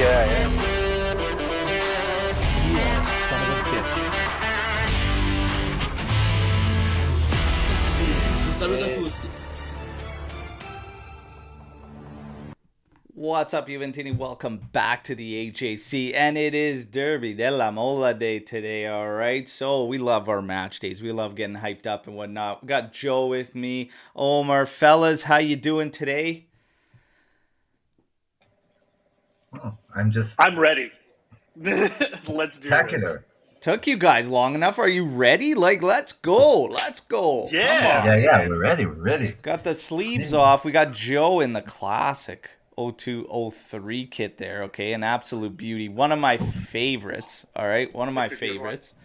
Yeah. Yeah, son of a bitch. Un saluto a tutti. What's up, Juventini? Welcome back to the HAC, and it is Derby della Mola Day today, all right? So we love our match days. We love getting hyped up and whatnot. We got Joe with me, Omer. Fellas, how you doing today? I'm ready. Let's do this. Spectacular. Took you guys long enough. Are you ready? Let's go. Let's go. Yeah. Come on. Yeah, we're ready. Got the sleeves off. We got Joe in the classic 0203 kit there, okay? An absolute beauty. One of my favorites, all right? One of my favorites.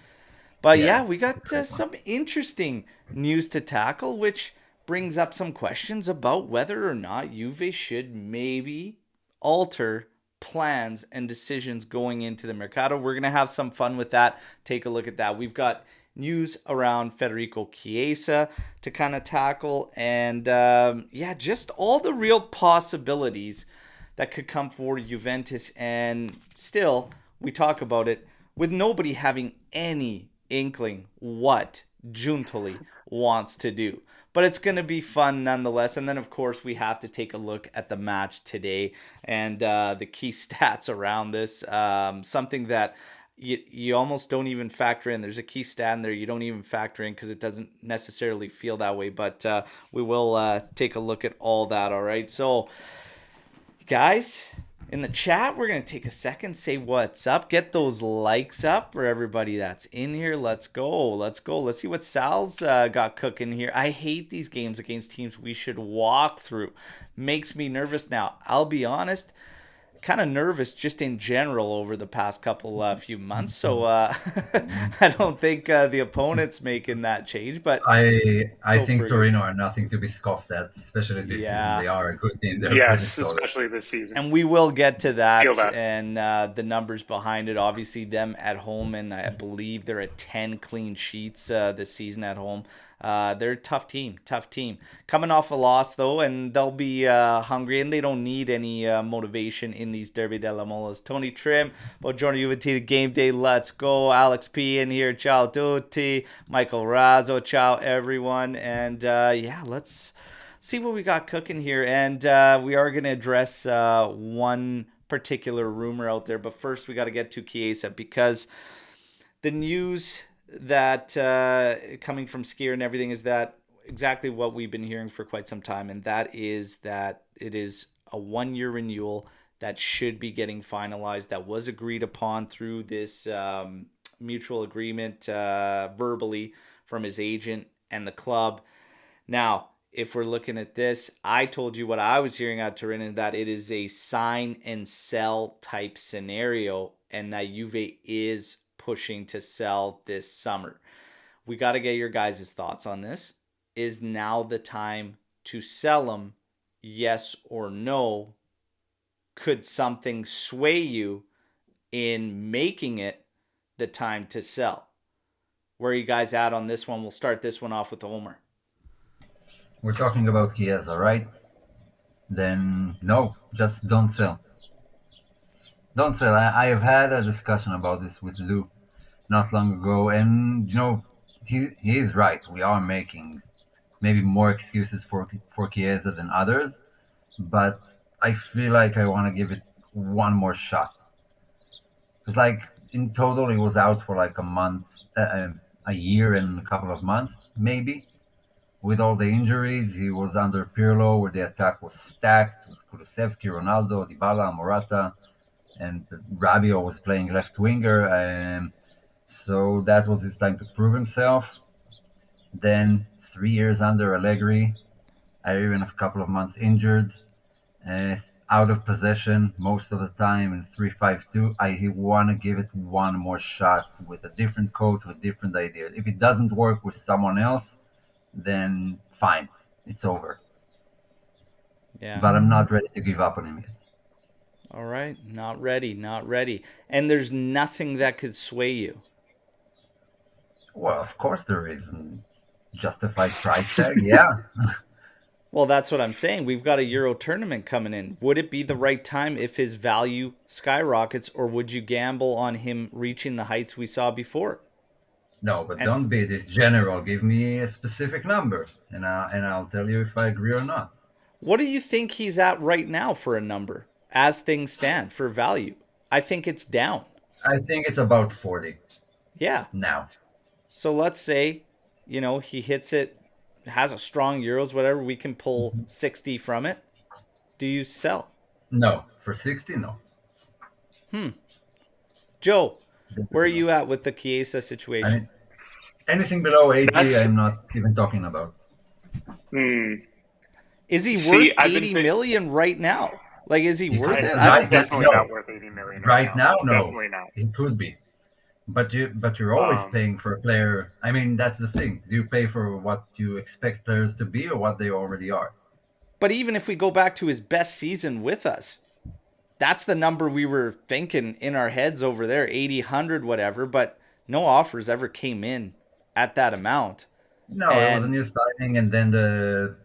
But yeah, we got some interesting news to tackle, which brings up some questions about whether or not Juve should maybe alter plans and decisions going into the Mercato. We're going to have some fun with that. Take a look at that. We've got news around Federico Chiesa to kind of tackle, and just all the real possibilities that could come for Juventus. And still, we talk about it with nobody having any inkling what Giuntoli wants to do. But it's going to be fun nonetheless. And then, of course, we have to take a look at the match today and the key stats around this. Something that you almost don't even factor in. There's a key stat in there you don't even factor in because it doesn't necessarily feel that way. But we will take a look at all that, all right? So, guys, in the chat, we're going to take a second, say what's up, get those likes up for everybody that's in here. Let's go. Let's see what Sal's got cooking here. I hate these games against teams we should walk through. Makes me nervous now. I'll be honest, kind of nervous just in general over the past couple few months. So I don't think the opponent's making that change. But I think Torino are nothing to be scoffed at, especially this season. They are a good team. They're Yes, especially this season. And we will get to that and the numbers behind it. Obviously, them at home, and I believe they're at 10 clean sheets this season at home. They're a tough team. Coming off a loss, though, and they'll be hungry, and they don't need any motivation in these Derby della Molas. Tony Trim, Buongiorno Juventini, game day, let's go. Alex P in here, ciao tutti. Michael Razzo, ciao everyone. And let's see what we got cooking here. And we are going to address one particular rumor out there, but first we got to get to Chiesa, because the news that coming from Skier and everything is that exactly what we've been hearing for quite some time, and that is that it is a 1-year renewal that should be getting finalized, that was agreed upon through this mutual agreement verbally from his agent and the club. Now, if we're looking at this, I told you what I was hearing out Torino, that it is a sign and sell type scenario, and that Juve is pushing to sell this summer. We got to get your guys' thoughts on this. Is now the time to sell them? Yes or no? Could something sway you in making it the time to sell? Where are you guys at on this one? We'll start this one off with Omer. We're talking about Chiesa, right? Then no, just don't sell. Don't sell. I have had a discussion about this with Lou not long ago, and he is right. We are making maybe more excuses for Chiesa than others, but I feel like I want to give it one more shot. It's like in total he was out for like a month, a year and a couple of months maybe. With all the injuries, he was under Pirlo, where the attack was stacked with Kulusevski, Ronaldo, Dybala, Morata, and Rabiot was playing left winger. So that was his time to prove himself. Then 3 years under Allegri, even a couple of months injured, out of possession most of the time in 3-5-2. I want to give it one more shot with a different coach, with different ideas. If it doesn't work with someone else, then fine, it's over. Yeah. But I'm not ready to give up on him yet. All right, not ready. And there's nothing that could sway you. Well, of course there is. Justified price tag, yeah. Well, that's what I'm saying. We've got a Euro tournament coming in. Would it be the right time if his value skyrockets, or would you gamble on him reaching the heights we saw before? No, but And don't be this general. Give me a specific number, and I'll tell you if I agree or not. what do you think he's at right now for a number as things stand for value? I think it's down. I think it's about 40 Yeah. now. So let's say, he hits it, has a strong Euros, whatever, we can pull 60 from it. Do you sell? No, for 60, no. Joe, where are Definitely you not. at with the Chiesa I situation? mean, anything below 80, That's I'm not even talking about. hmm. Is he See, worth 80 million right now? Like, is he He worth could it? He's right now, definitely no. not worth 80 million right Right now. now, no. Definitely not. He could be, but you're always Um, paying for a player. I mean, that's the thing. Do you pay for what you expect players to be, or what they already are? But even if we go back to his best season with us, that's the number we were thinking in our heads over there, 80, 100, whatever. But no offers ever came in at that amount. No, it was a And new signing, and then the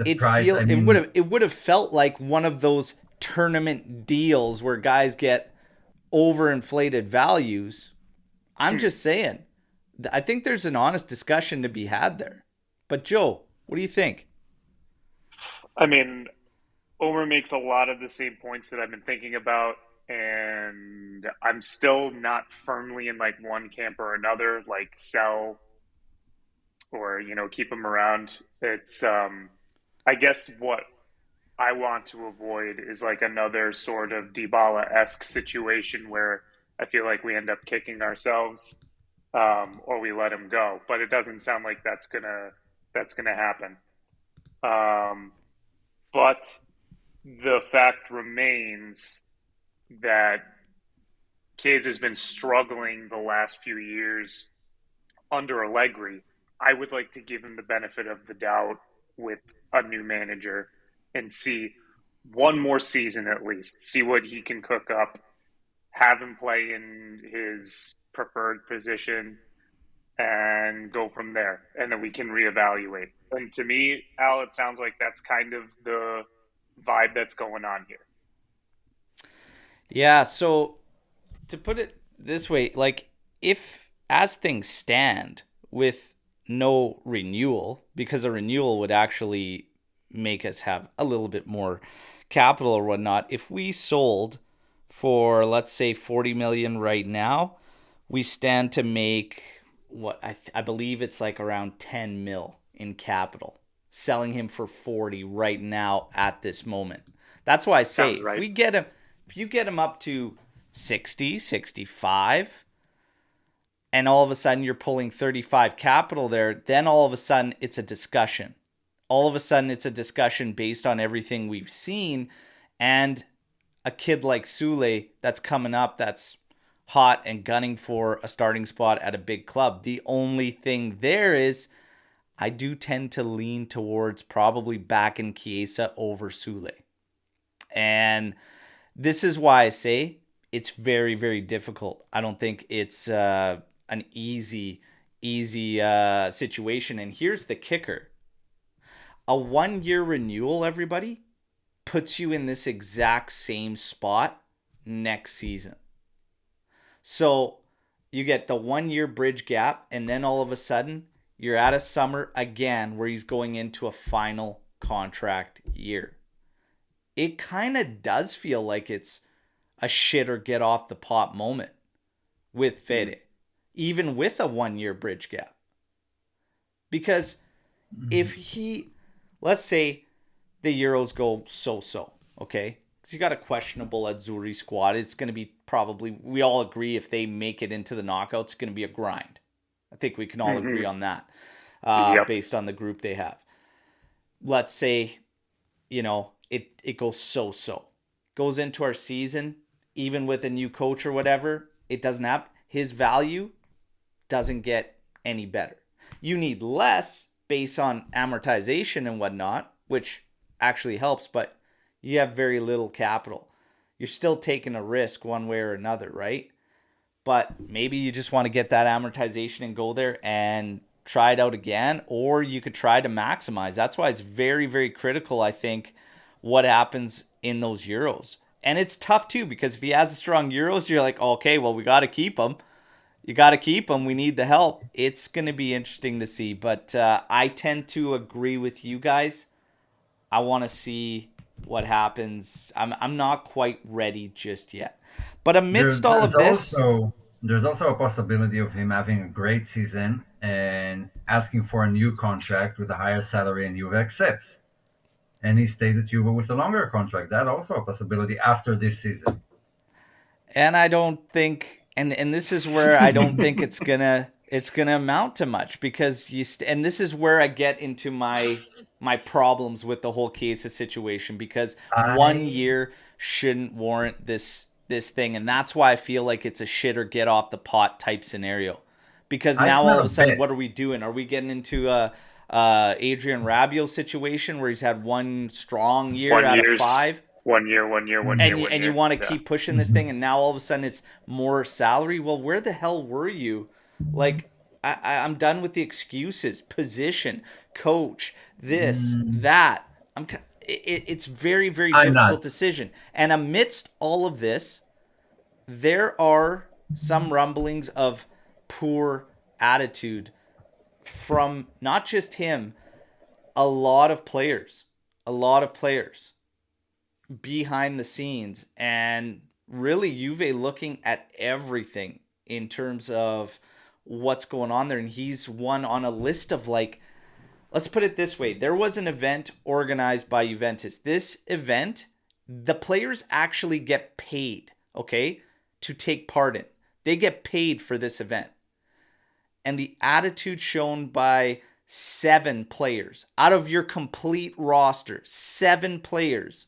it price. feel I it would mean, have it would have felt like one of those tournament deals where guys get overinflated values. I'm hmm. just saying. I think there's an honest discussion to be had there. But Joe, what do you think? I mean, Omer makes a lot of the same points that I've been thinking about, and I'm still not firmly in like one camp or another, like sell or keep him around. It's I guess what I want to avoid is like another sort of Dybala-esque situation where I feel like we end up kicking ourselves, or we let him go. But it doesn't sound like that's gonna happen. Um, but the fact remains that Chiesa has been struggling the last few years under Allegri. I would like to give him the benefit of the doubt with a new manager and see one more season at least, see what he can cook up, have him play in his preferred position, and go from there. And then we can reevaluate. And to me, Al, it sounds like that's kind of the vibe that's going on here. Yeah, so to put it this way, like if as things stand with no renewal, because a renewal would actually make us have a little bit more capital or whatnot, if we sold for let's say 40 million right now, we stand to make what I believe it's like around 10 mil in capital selling him for 40 right now at this moment. That's why I say Sounds right. if you get him up to 60, 65, and all of a sudden you're pulling 35 capital there, then all of a sudden it's a discussion. All of a sudden it's a discussion based on everything we've seen, and a kid like Sule that's coming up that's hot and gunning for a starting spot at a big club. The only thing there is I do tend to lean towards probably back in Chiesa over Sule. And this is why I say it's very, very difficult. I don't think it's an easy situation. And here's the kicker. A 1-year renewal, everybody, puts you in this exact same spot next season. So you get the 1-year bridge gap, and then all of a sudden you're at a summer again where he's going into a final contract year. It kind of does feel like it's a shit or get off the pot moment with Fede, even with a 1-year bridge gap. Because if let's say the Euros go so-so, okay? Because you got a questionable Azzurri squad. It's going to be probably, we all agree if they make it into the knockouts, it's going to be a grind. I think we can all agree on that Yep. based on the group they have. Let's say, it goes so-so. Goes into our season, even with a new coach or whatever, it doesn't happen. His value doesn't get any better. You need less based on amortization and whatnot, which actually helps, but you have very little capital. You're still taking a risk one way or another, right? But maybe you just want to get that amortization and go there, and try it out again, or you could try to maximize. That's why it's very, very critical, I think, what happens in those Euros. And it's tough too, because if he has a strong Euros, you're like, okay, well, we got to keep him. You got to keep him. We need the help. It's going to be interesting to see. But I tend to agree with you guys. I want to see what happens. I'm not quite ready just yet. But There, amidst all there's of this, also there's also a possibility of him having a great season and asking for a new contract with a higher salary, and Juve accepts, and he stays at Juve with a longer contract. That also a possibility after this season. and I don't think, and this is where I don't think it's gonna amount to much, because and this is where I get into my problems with the whole Chiesa situation, because one I year shouldn't warrant this thing, and that's why I feel like it's a shit or get off the pot type scenario. Because I now all smell of a a sudden, what bit. are we doing? Are we getting into a Adrian Rabiot situation where he's had one strong year One out of year's five? 1 year, 1 year, one and year, you, one and you year. want to Yeah. keep pushing this thing, Mhm. and now all of a sudden it's more salary. Well, where the hell were you? Like, I'm done with the excuses. Position, coach, this, Mm, that. It's very, very I'm difficult not. decision. And amidst all of this, there are some rumblings of poor attitude from not just him, a lot of players, a lot of players behind the scenes, and really Juve looking at everything in terms of what's going on there. And he's one on a list of, like, let's put it this way, there was an event organized by Juventus. This event, the players actually get paid, okay, to take part in. They get paid for this event. And the attitude shown by 7 players out of your complete roster, 7 players,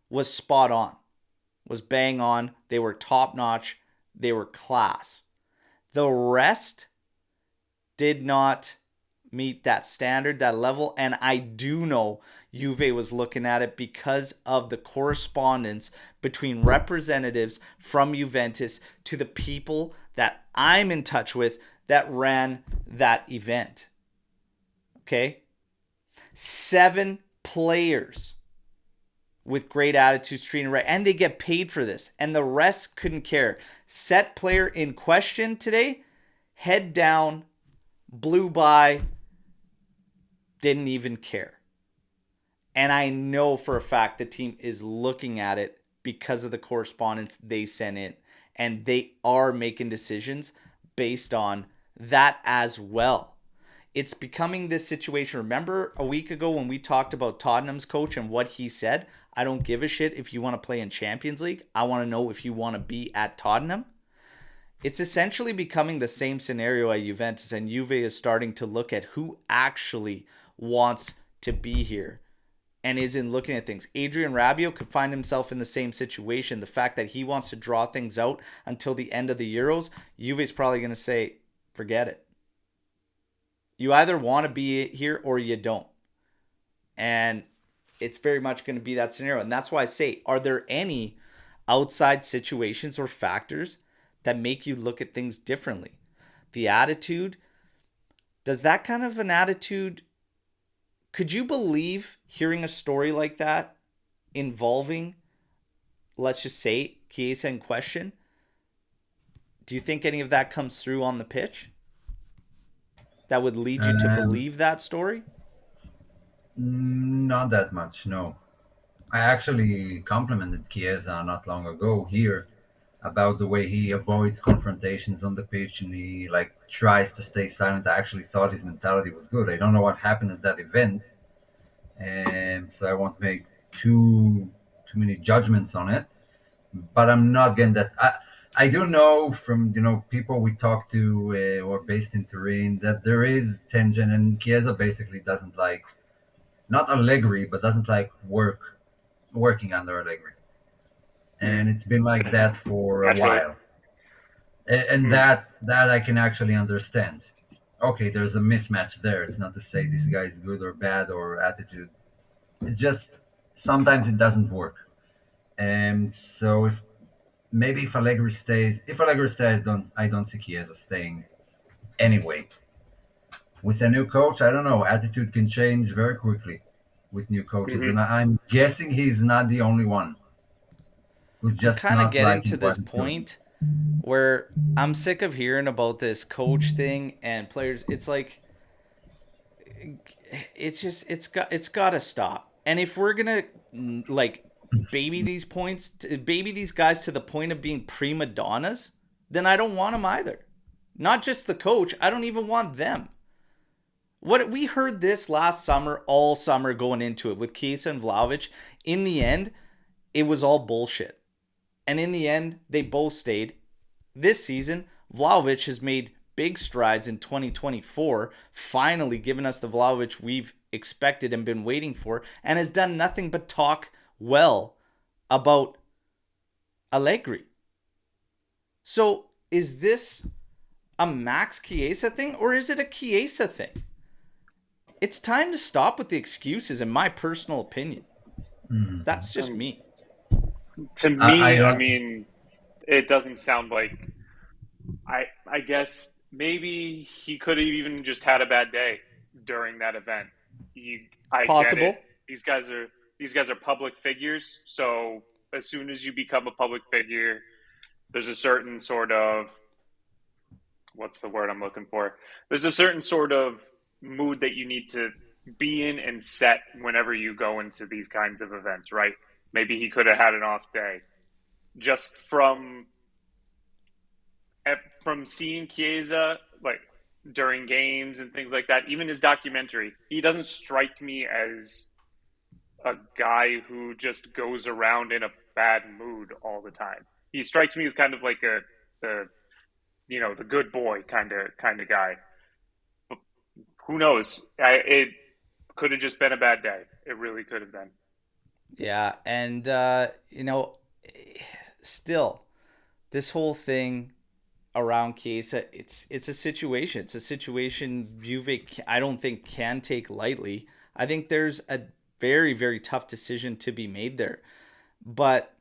was spot on, was bang on. They were top notch. They were class. The rest did not meet that standard, that level. And I do know Juve was looking at it because of the correspondence between representatives from Juventus to the people that I'm in touch with that ran that event. Okay? 7 players with great attitudes, treating right, and they get paid for this, and the rest couldn't care. Set player in question today, head down, blew by, didn't even care. And I know for a fact the team is looking at it because of the correspondence they sent in, and they are making decisions based on that as well. It's becoming this situation. Remember a week ago when we talked about Tottenham's coach and what he said? I don't give a shit if you want to play in Champions League. I want to know if you want to be at Tottenham. It's essentially becoming the same scenario at Juventus, and Juve is starting to look at who actually wants to be here and isn't looking at things. Adrian Rabiot could find himself in the same situation. The fact that he wants to draw things out until the end of the Euros, Juve's probably going to say, forget it. You either want to be here or you don't. And it's very much going to be that scenario. And that's why I say, are there any outside situations or factors that make you look at things differently? The attitude, does that kind of an attitude, could you believe hearing a story like that involving, let's just say, Chiesa in question? Do you think any of that comes through on the pitch that would lead you to Um, believe that story? Not that much, no. I actually complimented Chiesa not long ago here about the way he avoids confrontations on the pitch, and he like tries to stay silent. I actually thought his mentality was good. I don't know what happened at that event, and so I won't make too many judgments on it. But I'm not getting that. I do know from people we talk to who are based in Turin that there is tension, and Chiesa basically doesn't like, not Allegri, but doesn't like working under Allegri, Mm, and it's been like that for a naturally. while. And Mm, that I can actually understand. Okay, there's a mismatch there. It's not to say this guy is good or bad or attitude. It's just sometimes it doesn't work. And so if Allegri stays, don't see Chiesa staying anyway. With a new coach, I don't know, attitude can change very quickly with new coaches, Hmm. and I'm guessing he's not the only one who's I'm just kind of not getting liking to this what he's doing. point where I'm sick of hearing about this coach thing and players. It's like it's got to stop. And if we're gonna like baby these guys to the point of being prima donnas, then I don't want them either. Not just the coach. I don't even want them. What we heard this last summer, all summer going into it with Chiesa and Vlahovic. In the end, it was all bullshit. And in the end, they both stayed. This season, Vlahovic has made big strides in 2024, finally giving us the Vlahovic we've expected and been waiting for, and has done nothing but talk well about Allegri. So is this a Max Chiesa thing or is it a Chiesa thing? It's time to stop with the excuses, in my personal opinion. That's just Um, me. to I me, I don't. mean, it doesn't sound like I guess maybe he could have even just had a bad day during that event. I get it. Possible. These guys are these guys are public figures, so as soon as you become a public figure, there's a certain sort of what's the word I'm looking for? There's a certain sort of mood that you need to be in and set whenever you go into these kinds of events, right? Maybe he could have had an off day. Just from seeing Chiesa like during games and things like that, even his documentary, he doesn't strike me as a guy who just goes around in a bad mood all the time. He strikes me as kind of like a the good boy kind of guy. But who knows? It could have just been a bad day. It really could have been. Yeah, and still, this whole thing around Chiesa, it's a situation. It's a situation Juve, I don't think, can take lightly. I think there's a very, very tough decision to be made there. But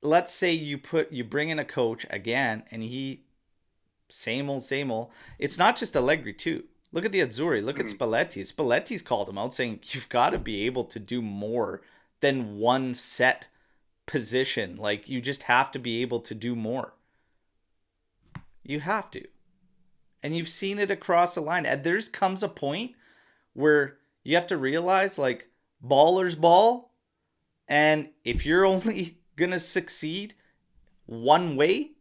let's say you bring in a coach again, and he same old, same old. It's not just Allegri too. Look at the Azzurri. Look at Mm-hmm. Spalletti. Spalletti's called him out saying you've got to be able to do more than one set position. Like you just have to be able to do more. You have to. And you've seen it across the line. And there's comes a point where you have to realize like ballers ball. And if you're only going to succeed one way,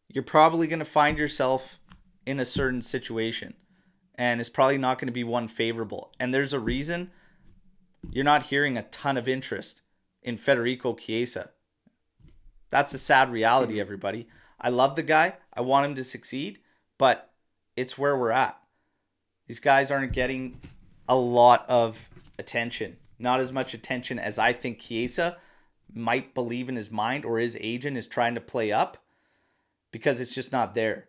you're probably going to find yourself in a certain situation. And it's probably not going to be one favorable. And there's a reason you're not hearing a ton of interest in Federico Chiesa. That's the sad reality, Mm-hmm. everybody. I love the guy. I want him to succeed, but it's where we're at. These guys aren't getting a lot of attention. Not as much attention as I think Chiesa might believe in his mind or his agent is trying to play up because it's just not there.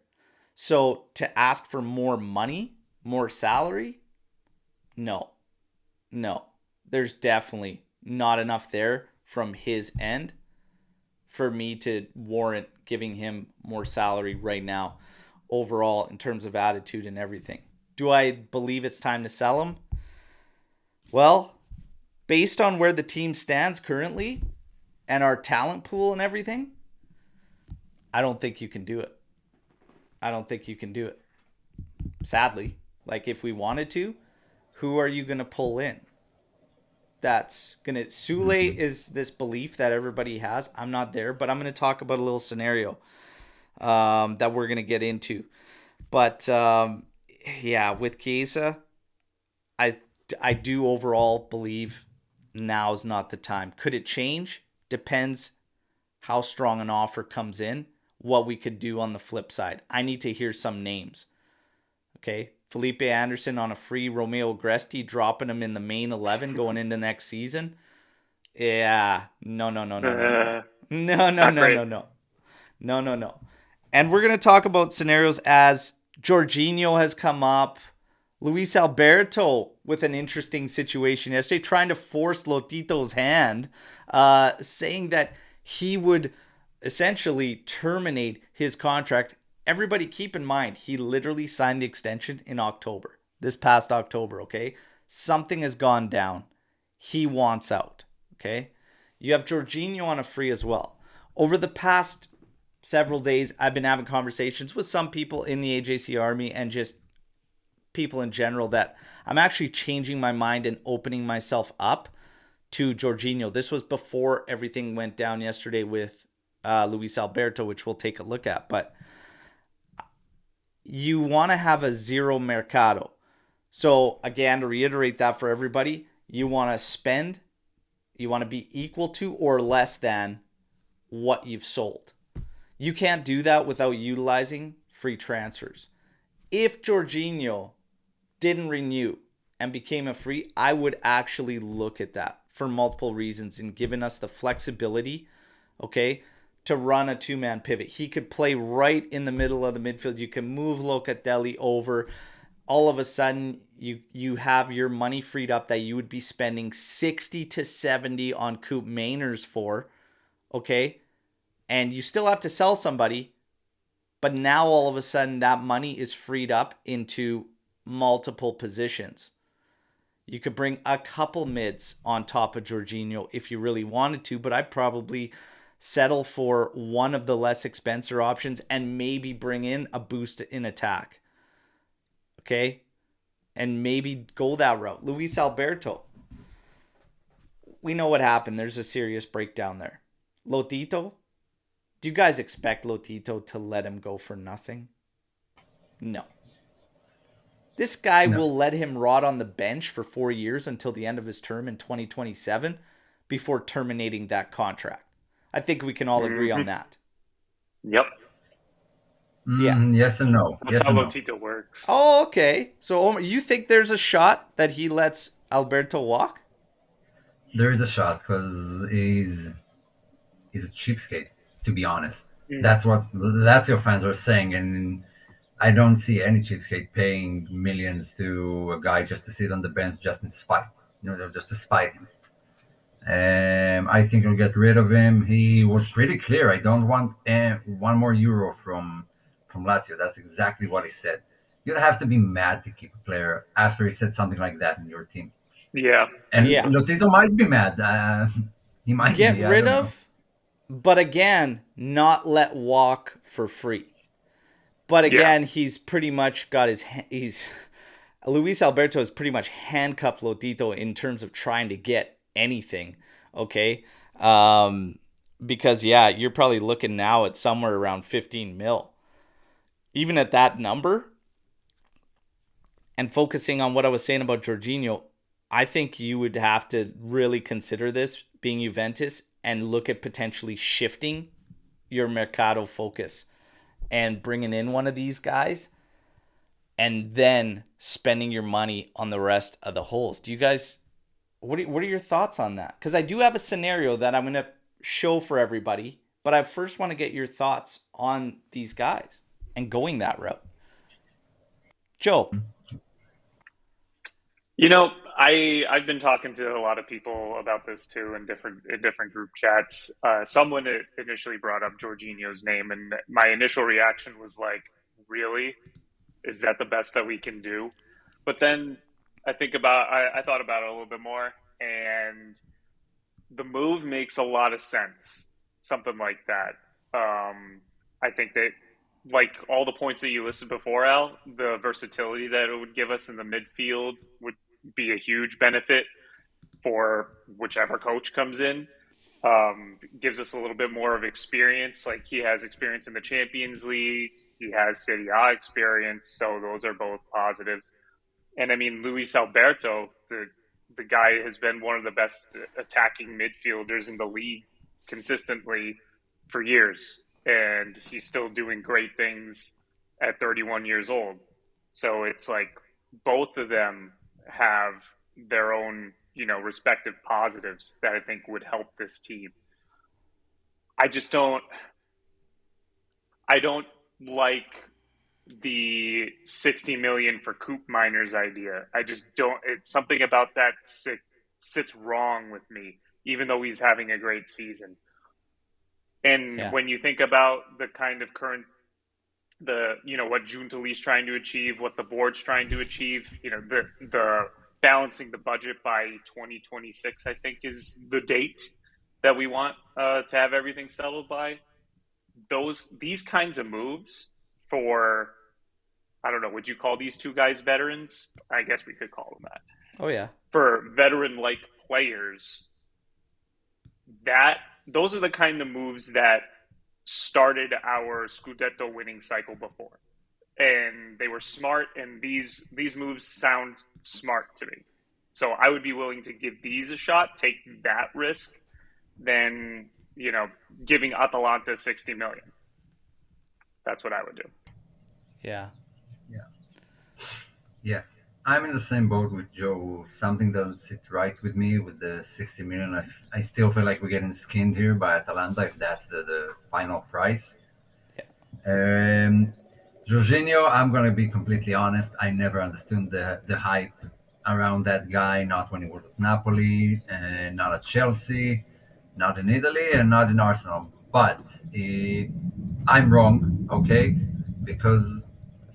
So to ask for more money, more salary, no, no. There's definitely not enough there from his end for me to warrant giving him more salary right now, overall, in terms of attitude and everything. Do I believe it's time to sell him? Well, based on where the team stands currently and our talent pool and everything, I don't think you can do it. I don't think you can do it. Sadly, like if we wanted to, who are you going to pull in? That's going to Sule is this belief that everybody has. I'm not there, but I'm going to talk about a little scenario that we're going to get into. But yeah, with Chiesa, I I do overall believe now's not the time. Could it change? Depends how strong an offer comes in, what we could do on the flip side. I need to hear some names. Okay. Felipe Anderson on a free, Romeo Gresti dropping him in the main 11 going into next season. Yeah. No, no, no, no, no, no, no. No, no, Not no, great. no, no. No, no, no. And we're going to talk about scenarios as Jorginho has come up. Luis Alberto with an interesting situation yesterday, trying to force Lotito's hand, saying that he would essentially terminate his contract everybody keep in mind, he literally signed the extension in October, this past October, okay? Something has gone down. He wants out, okay? You have Jorginho on a free as well. Over the past several days, I've been having conversations with some people in the AJC Army and just people in general that I'm actually changing my mind and opening myself up to Jorginho. This was before everything went down yesterday with Luis Alberto, which we'll take a look at. But you want to have a zero mercado. So again, to reiterate that for everybody, you want to spend, you want to be equal to or less than what you've sold. You can't do that without utilizing free transfers. If Jorginho didn't renew and became a free, I would actually look at that for multiple reasons and giving us the flexibility, okay, to run a two-man pivot. He could play right in the middle of the midfield. You can move Locatelli over. All of a sudden, you have your money freed up that you would be spending 60 to 70 on Coop Mainers for, okay? And you still have to sell somebody, but now all of a sudden that money is freed up into multiple positions. You could bring a couple mids on top of Jorginho if you really wanted to, but I'd probably settle for one of the less expensive options and maybe bring in a boost in attack. Okay? And maybe go that route. Luis Alberto. We know what happened. There's a serious breakdown there. Lotito. Do you guys expect Lotito to let him go for nothing? No. This guy No. will let him rot on the bench for 4 years until the end of his term in 2027 before terminating that contract. I think we can all agree on that. Yep. Yeah. Yes and no. That's Yes how and no. Lotito works. Oh, okay. So Omer, you think there's a shot that he lets Alberto walk? There is a shot because he's a cheapskate, to be honest. Mm. That's what Lazio fans are saying, and I don't see any cheapskate paying millions to a guy just to sit on the bench just in spite, just to spite him. I think I'll get rid of him. He was pretty clear. I don't want one more euro from Lazio. That's exactly what he said. You'd have to be mad to keep a player after he said something like that in your team. Yeah. And Yeah. Lotito might be mad. He might Get be. I rid don't know. of, but again, not let walk for free. But again, he's pretty much got he's Luis Alberto has pretty much handcuffed Lotito in terms of trying to get anything. Okay. Because you're probably looking now at somewhere around 15 mil. Even at that number, and focusing on what I was saying about Jorginho, I think you would have to really consider this being Juventus and look at potentially shifting your Mercado focus and bringing in one of these guys and then spending your money on the rest of the holes. Do you guys, what are your thoughts on that? Because I do have a scenario that I'm going to show for everybody, but I first want to get your thoughts on these guys and going that route. Joe. I've been talking to a lot of people about this too in different group chats. Someone initially brought up Jorginho's name, and my initial reaction was like, "Really? Is that the best that we can do?" But then I thought about it a little bit more, and the move makes a lot of sense. Something like that. I think that, like all the points that you listed before, Al, the versatility that it would give us in the midfield would be a huge benefit for whichever coach comes in. Gives us a little bit more of experience. Like he has experience in the Champions League, he has Serie A experience, so those are both positives. And I mean, Luis Alberto, the guy has been one of the best attacking midfielders in the league consistently for years, and he's still doing great things at 31 years old. So it's like both of them have their own, respective positives that I think would help this team. I just I don't like the 60 million for Coop Miners idea. I just don't, it's something about that sits wrong with me, even though he's having a great season. And Yeah. when you think about the kind of current what Giuntoli's trying to achieve, what the board's trying to achieve. The balancing the budget by 2026, I think, is the date that we want to have everything settled by. These kinds of moves for, I don't know, would you call these two guys veterans? I guess we could call them that. Oh yeah. For veteran-like players, those are the kind of moves that started our Scudetto winning cycle before. And they were smart, and these moves sound smart to me. So I would be willing to give these a shot, take that risk, than, giving Atalanta 60 million. That's what I would do. Yeah. Yeah. I'm in the same boat with Joe. Something doesn't sit right with me with the 60 million. I still feel like we're getting skinned here by Atalanta if that's the final price. Jorginho, I'm going to be completely honest. I never understood the hype around that guy, not when he was at Napoli, and not at Chelsea, not in Italy, and not in Arsenal. But I'm wrong, okay? Because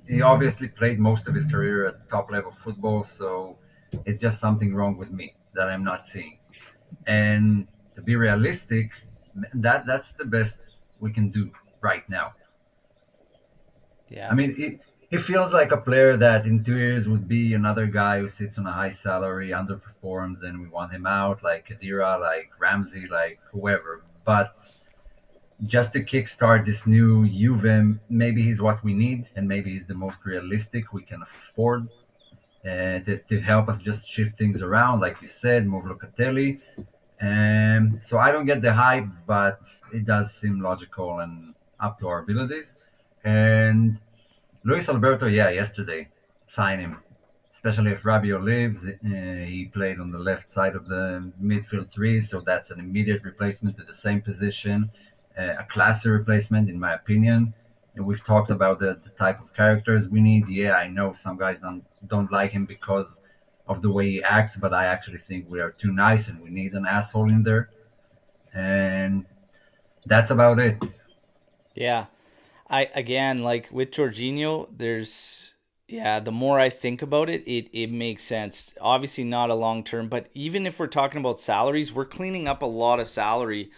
he obviously played most of his career at top level football, so it's just something wrong with me that I'm not seeing. And to be realistic, that's the best we can do right now. Yeah. I mean, he feels like a player that in 2 years would be another guy who sits on a high salary, underperforms, and we want him out, like Khedira, like Ramsey, like whoever. But just to kickstart this new Juve, maybe he's what we need, and maybe he's the most realistic we can afford to help us just shift things around, like you said, move Locatelli. So I don't get the hype, but it does seem logical and up to our abilities. And Luis Alberto, yeah, yesterday, sign him. Especially if Rabiot leaves, he played on the left side of the midfield three, so that's an immediate replacement to the same position, a classy replacement, in my opinion. And we've talked about the type of characters we need. Yeah, I know some guys don't like him because of the way he acts, but I actually think we are too nice and we need an asshole in there. And that's about it. Yeah. Again, like with Jorginho, the more I think about it, it makes sense. Obviously not a long term, but even if we're talking about salaries, we're cleaning up a lot of salary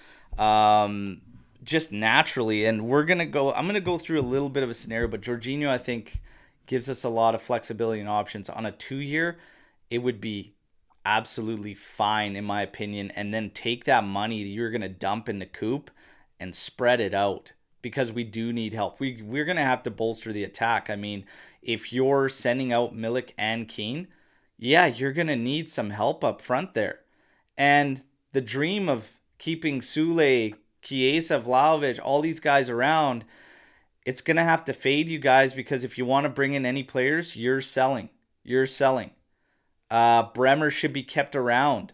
just naturally. And I'm going to go through a little bit of a scenario, but Jorginho, I think, gives us a lot of flexibility and options. On a 2-year, it would be absolutely fine, in my opinion. And then take that money that you're going to dump in the coop and spread it out, because we do need help. We're going to have to bolster the attack. I mean, if you're sending out Milik and Keane, yeah, you're going to need some help up front there. And the dream of keeping Sule, Chiesa, Vlahovic, all these guys around, it's going to have to fade, you guys, because if you want to bring in any players, you're selling. Bremer should be kept around.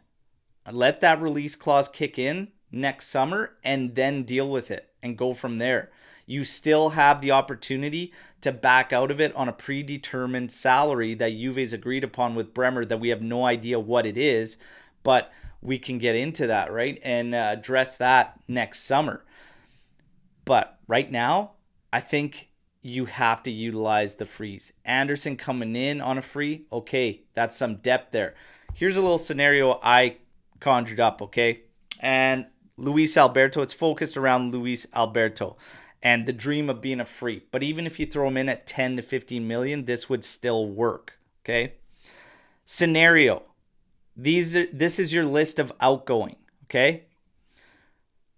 Let that release clause kick in next summer and then deal with it and go from there. You still have the opportunity to back out of it on a predetermined salary that Juve's agreed upon with Bremer that we have no idea what it is, but we can get into that, right? And address that next summer. But right now, I think you have to utilize the freeze. Anderson coming in on a free, okay, that's some depth there. Here's a little scenario I conjured up, okay? And Luis Alberto, it's focused around Luis Alberto and the dream of being a free. But even if you throw him in at 10 to 15 million, this would still work, okay? Scenario. This is your list of outgoing, okay?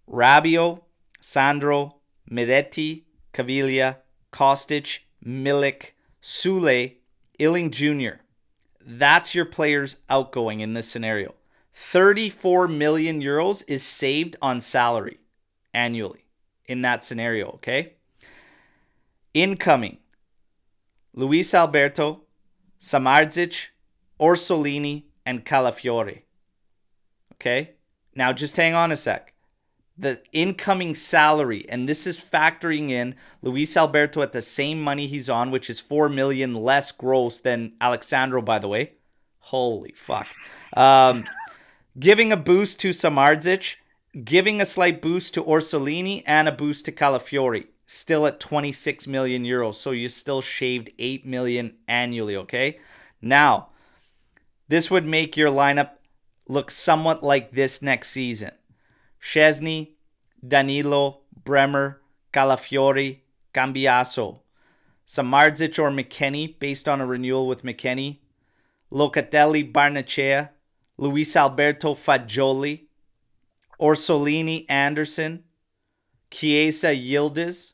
Rabiot, Sandro, Miretti, Caviglia, Kostic, Milik, Sule, Illing Jr. That's your players outgoing in this scenario. 34 million euros is saved on salary annually in that scenario, okay? Incoming, Luis Alberto, Samardzic, Orsolini, and Calafiore. Okay? Now just hang on a sec. The incoming salary, and this is factoring in Luis Alberto at the same money he's on, which is 4 million less gross than Alexandro, by the way. Holy fuck. Giving a boost to Samardzic, giving a slight boost to Orsolini, and a boost to Calafiore. still at 26 million euros. So you still shaved 8 million annually, okay? Now, this would make your lineup look somewhat like this next season. Szczesny, Danilo, Bremer, Calafiori, Cambiaso. Samardzic or McKennie based on a renewal with McKennie. Locatelli, Barnechea. Luis Alberto, Fagioli. Orsolini, Anderson. Chiesa, Yildiz.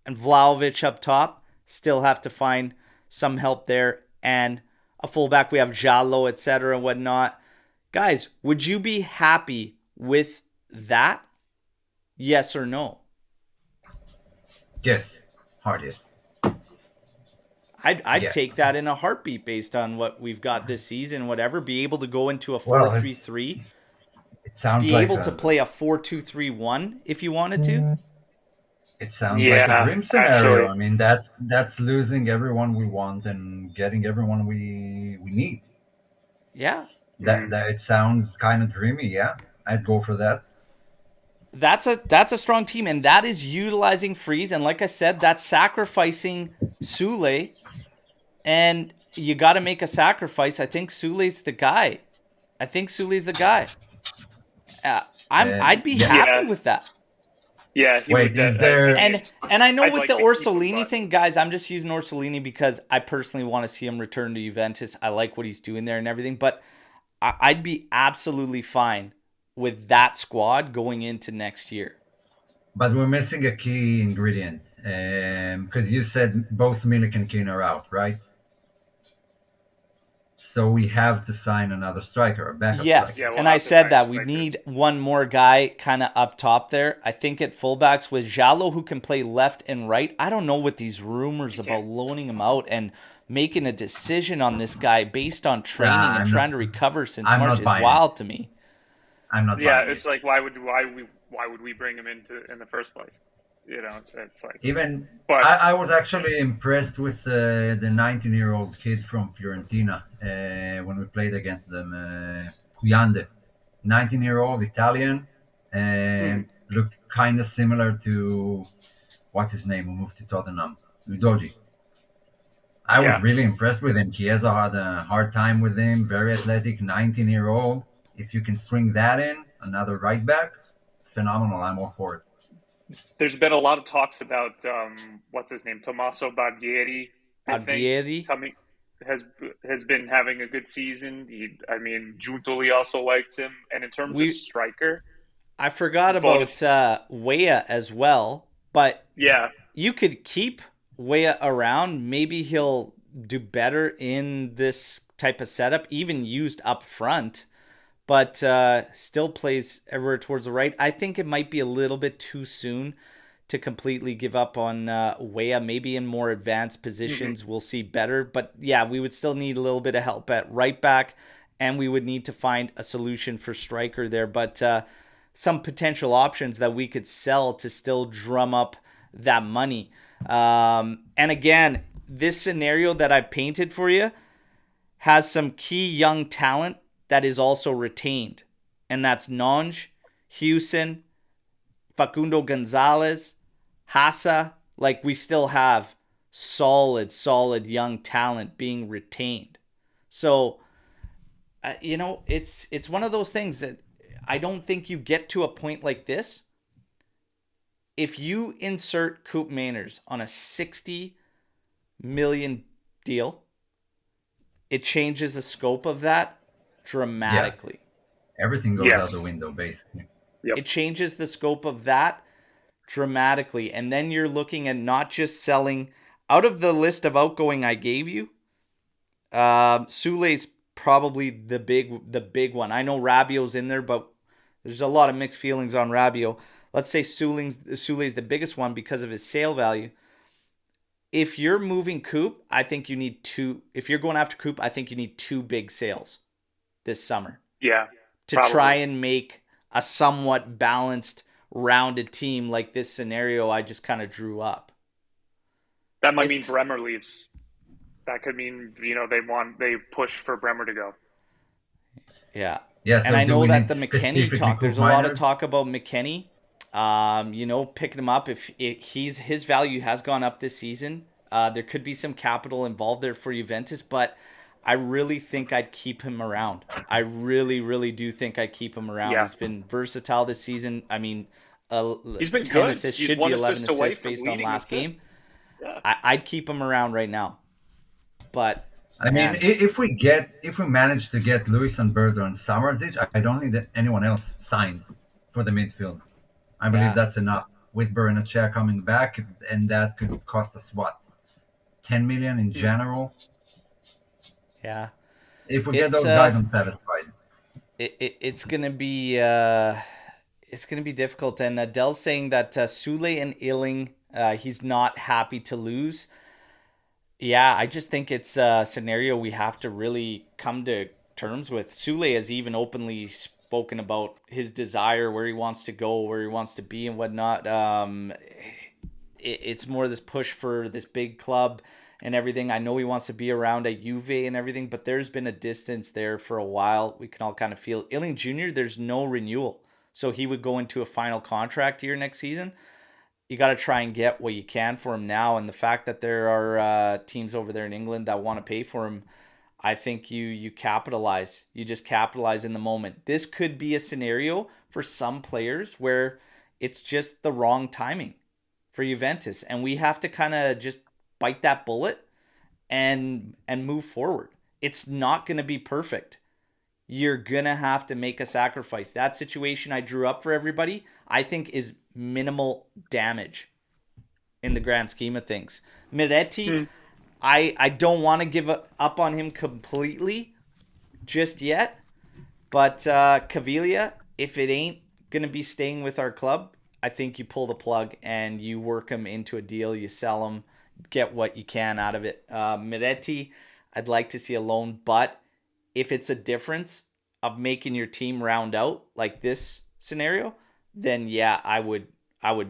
And Vlahovic up top. Still have to find some help there. And a fullback, we have Giallo, etc. and whatnot. Guys, would you be happy with that? Yes or no? Yes. Hard yes. I'd take that in a heartbeat based on what we've got this season, whatever. Be able to go into a Well, 4-3-3. it sounds Be like able to play a 4-2-3-1 if you wanted to. it sounds like a dream scenario. Actually. I mean, that's losing everyone we want and getting everyone we need. Yeah. That it sounds kind of dreamy. Yeah, I'd go for that. That's a strong team, and that is utilizing Freeze, and like I said, that's sacrificing Sule, and you got to make a sacrifice. I think Sule's the guy. I'd be happy with that. Yeah. Wait, is there? And I know I'd with like the to keep him, Orsolini but- thing, guys, I'm just using Orsolini because I personally want to see him return to Juventus. I like what he's doing there and everything, but I'd be absolutely fine with that squad going into next year. But we're missing a key ingredient because you said both Milik and Keane are out, right? So we have to sign another striker, a backup Yes, striker. we'll and have I to said sign that we strikers. need one more guy kind of up top there. I think at fullbacks with Giallo who can play left and right. I don't know what these rumors about loaning him out and making a decision on this guy based on training and I'm trying not- to recover since I'm March not is buying wild to me. I'm not. Yeah, buying it's it. like why would we bring him in the first place? You know, it's like Even But- I was actually impressed with the 19-year-old kid from Fiorentina when we played against them, Cuyande, 19-year-old Italian, and looked kind of similar to what's his name who moved to Tottenham, Udoji. I was Yeah. really impressed with him. Chiesa had a hard time with him. Very athletic, 19-year-old. If you can swing that in, another right back, phenomenal. I'm all for it. There's been a lot of talks about what's his name, Tommaso Barbieri. I think Barbieri? coming has been having a good season. Giuntoli also likes him, and in terms of striker, I forgot Both. about Weah as well, but yeah, you could keep Weah around. Maybe he'll do better in this type of setup, even used up front, but still plays everywhere towards the right. I think it might be a little bit too soon to completely give up on Weah. Maybe in more advanced positions we'll see better. But yeah, we would still need a little bit of help at right back, and we would need to find a solution for striker there. But some potential options that we could sell to still drum up that money. And again, this scenario that I painted for you has some key young talent that is also retained. And that's Nonge, Houston, Facundo Gonzalez, Hassa. Like, we still have solid young talent being retained. So, it's one of those things that I don't think you get to a point like this. If you insert Coop Mainers on a 60 million deal, it changes the scope of that dramatically. Everything goes Yes. out the window, basically. Yep. It changes the scope of that dramatically. And then you're looking at not just selling out of the list of outgoing I gave you. Sule's probably the big one. I know Rabiot's in there, but there's a lot of mixed feelings on Rabiot. Let's say Sule's the biggest one because of his sale value. If you're moving Coop, I think you need two. If you're going after Coop, I think you need two big sales this summer yeah, to probably. try and make a somewhat balanced, rounded team like this scenario I just kind of drew up. That might mean Bremer leaves. That could mean they push for Bremer to go. Yeah. Yeah, so And I do know we that need the McKennie specifically talk, there's a Coop lot of Mainers? talk about McKennie. Picking him up if his value has gone up this season. There could be some capital involved there for Juventus, but I really think I'd keep him around. I really, really do think I'd keep him around. Yeah, He's been versatile this season. I mean, he's been 10 good. assists He's should be one 11 assist away assists from based on leading last game. assists. Yeah. I'd keep him around right now. But I mean, man, if we manage to get Luis Alberto and Samardzic, I don't need anyone else signed for the midfield. I believe yeah, that's enough. With Bernaccia coming back, and that could cost us what, 10 million in Hmm. general. yeah. If we get It's those guys, I'm satisfied. it's gonna be difficult. And Dell's saying that Sule and Illing, he's not happy to lose. Yeah, I just think it's a scenario we have to really come to terms with. Sule has even openly spoken about his desire, where he wants to go, where he wants to be, and whatnot. It's more this push for this big club and everything. I know he wants to be around at Juve and everything, but there's been a distance there for a while. We can all kind of feel. Illing Jr., there's no renewal. So he would go into a final contract year next season. You got to try and get what you can for him now. And the fact that there are teams over there in England that want to pay for him, I think you capitalize. You just capitalize in the moment. This could be a scenario for some players where it's just the wrong timing for Juventus, and we have to kind of just bite that bullet and move forward. It's not going to be perfect. You're going to have to make a sacrifice. That situation I drew up for everybody, I think is minimal damage in the grand scheme of things. Miretti, Hmm. I don't want to give up on him completely just yet, but Caviglia, if it ain't going to be staying with our club, I think you pull the plug and you work him into a deal. You sell him, get what you can out of it. Miretti, I'd like to see a loan, but if it's a difference of making your team round out like this scenario, then yeah, I would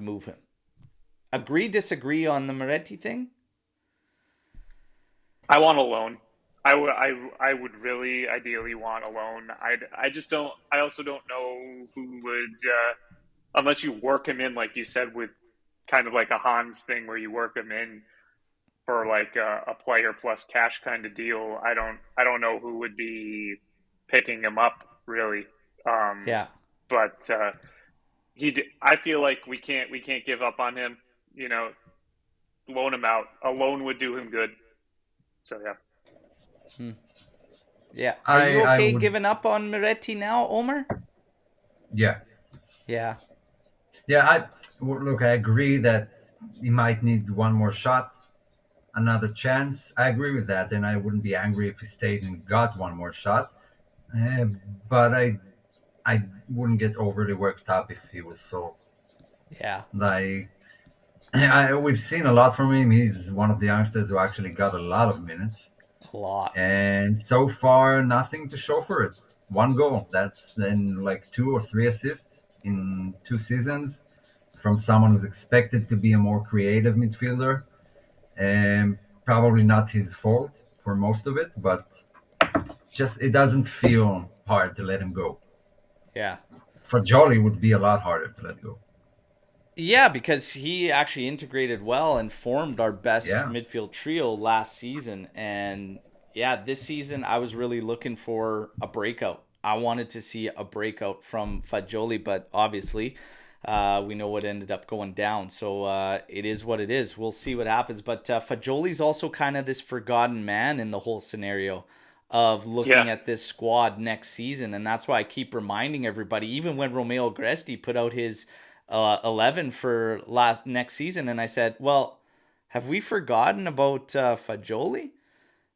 move him. Agree, disagree on the Moretti thing? I want a loan. I would really ideally want a loan. I just don't. I also don't know who would unless you work him in like you said with kind of like a Hans thing where you work him in for like a player plus cash kind of deal. I don't know who would be picking him up really. Um, Yeah. but I feel like we can't give up on him. You know, loan him out. A loan would do him good. So yeah. Hmm. Yeah. Are you I okay would, giving up on Moretti now, Omer? yeah. Yeah. Yeah, look, I agree that he might need one more shot, another chance. I agree with that, and I wouldn't be angry if he stayed and got one more shot. Uh, but I wouldn't get overly worked up if he was so Yeah. like. We've seen a lot from him. He's one of the youngsters who actually got a lot of minutes, A lot. and so far nothing to show for it. One goal. That's in like 2 or 3 assists in 2 seasons from someone who's expected to be a more creative midfielder. And probably not his fault for most of it, but just it doesn't feel hard to let him go. Yeah. For Jolly, would be a lot harder to let go. Yeah, because he actually integrated well and formed our best Yeah, midfield trio last season. And yeah, this season I was really looking for a breakout. I wanted to see a breakout from Fagioli, but obviously we know what ended up going down. So it is what it is. We'll see what happens. But Fagioli's also kind of this forgotten man in the whole scenario of Yeah. looking at this squad next season. And that's why I keep reminding everybody, even when Romeo Agresti put out his 11 for next season, and I said, well, have we forgotten about Fagioli?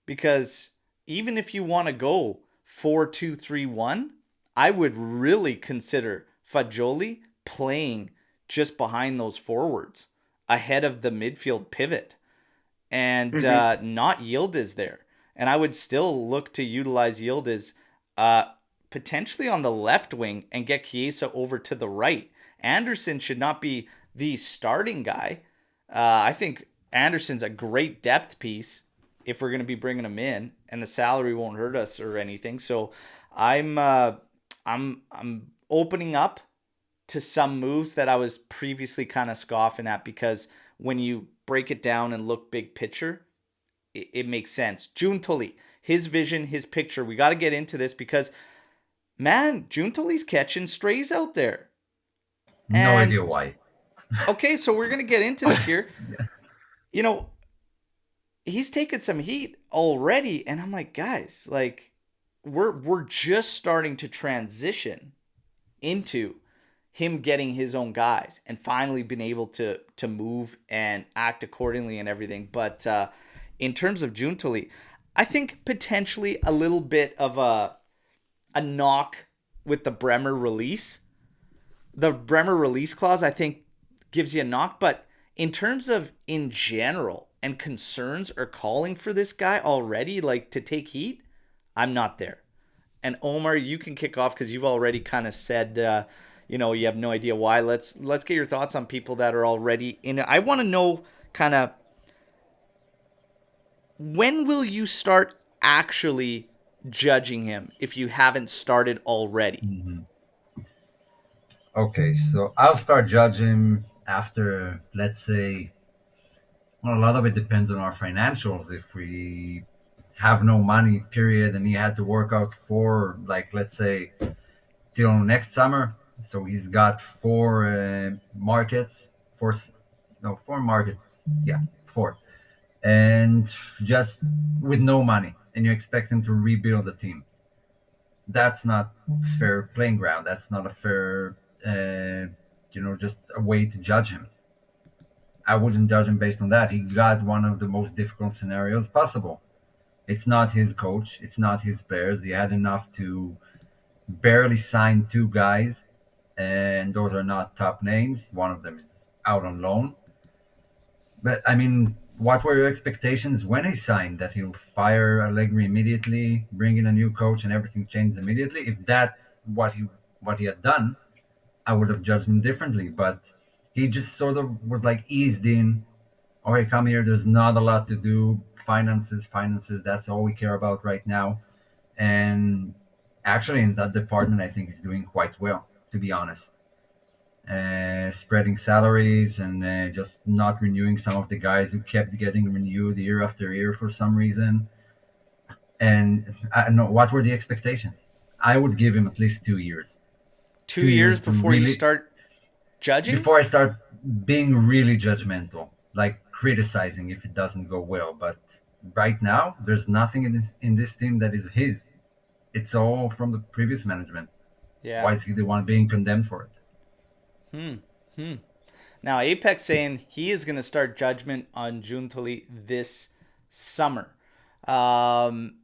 Because even if you want to go 4-2-3-1, I would really consider Fagioli playing just behind those forwards ahead of the midfield pivot and Hmm. not Yildiz there. And I would still look to utilize Yildiz potentially on the left wing and get Chiesa over to the right. Anderson should not be the starting guy. I think Anderson's a great depth piece if we're going to be bringing him in, and the salary won't hurt us or anything. So I'm I'm opening up to some moves that I was previously kind of scoffing at, because when you break it down and look big picture, it makes sense. Giuntoli, his vision, his picture. We got to get into this because, man, Giuntoli's catching strays out there. No And idea why. okay, so we're going to get into this here. Yeah. You know, he's taken some heat already, and I'm like, guys, like we're just starting to transition into him getting his own guys and finally being able to move and act accordingly and everything. But in terms of Giuntoli, I think potentially a little bit of a knock with the Bremer release. The Bremer release clause, I think, gives you a knock. But in terms of in general and concerns are calling for this guy already, like to take heat, I'm not there. And Omer, you can kick off because you've already kind of said, you have no idea why. Let's get your thoughts on people that are already in it. I want to know kind of when will you start actually judging him if you haven't started already? Mhm. Okay, so I'll start judging after, let's say, well, a lot of it depends on our financials. If we have no money, period, and he had to work out for, like, let's say, till next summer. So he's got four markets, four, no, four markets, yeah, four, and just with no money, and you expect him to rebuild the team. That's not fair playing ground. That's not a fair, just a way to judge him. I wouldn't judge him based on that. He got one of the most difficult scenarios possible. It's not his coach. It's not his players. He had enough to barely sign two guys, and those are not top names. One of them is out on loan. But I mean, what were your expectations when he signed? That he'll fire Allegri immediately, bring in a new coach, and everything changed immediately? If that's what he had done, I would have judged him differently. But he just sort of was like eased in. Okay, come here. There's not a lot to do. Finances, finances. That's all we care about right now. And actually, in that department, I think he's doing quite well, to be honest. Spreading salaries and just not renewing some of the guys who kept getting renewed year after year for some reason. And I don't know, what were the expectations? I would give him at least 2 years. 2 years 2 years to before you really, start judging? before I start being really judgmental, like criticizing if it doesn't go well. But right now, there's nothing in this team that is his. It's all from the previous management. Yeah. Why is he the one being condemned for it? Hmm. Hmm. Now, Apex saying he is going to start judgment on Giuntoli this summer. Um,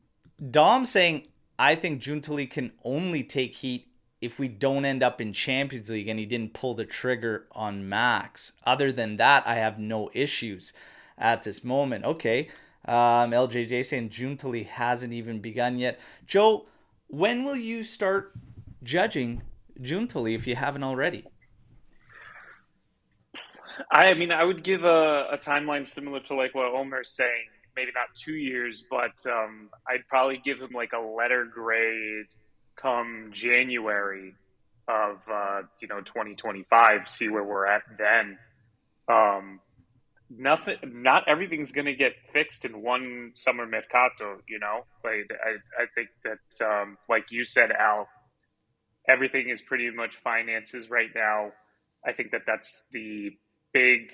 Dom saying, I think Giuntoli can only take heat if we don't end up in Champions League and he didn't pull the trigger on Max. Other than that, I have no issues at this moment. Okay. LJJ saying Giuntoli hasn't even begun yet. Joe, when will you start judging Giuntoli if you haven't already? I mean, I would give a timeline similar to like what Omer's saying. Maybe not 2 years, but I'd probably give him like a letter grade come January of 2025. See where we're at then. Um, not everything's gonna get fixed in one summer mercato. Like I think that like you said, Al, everything is pretty much finances right now. I think that that's the big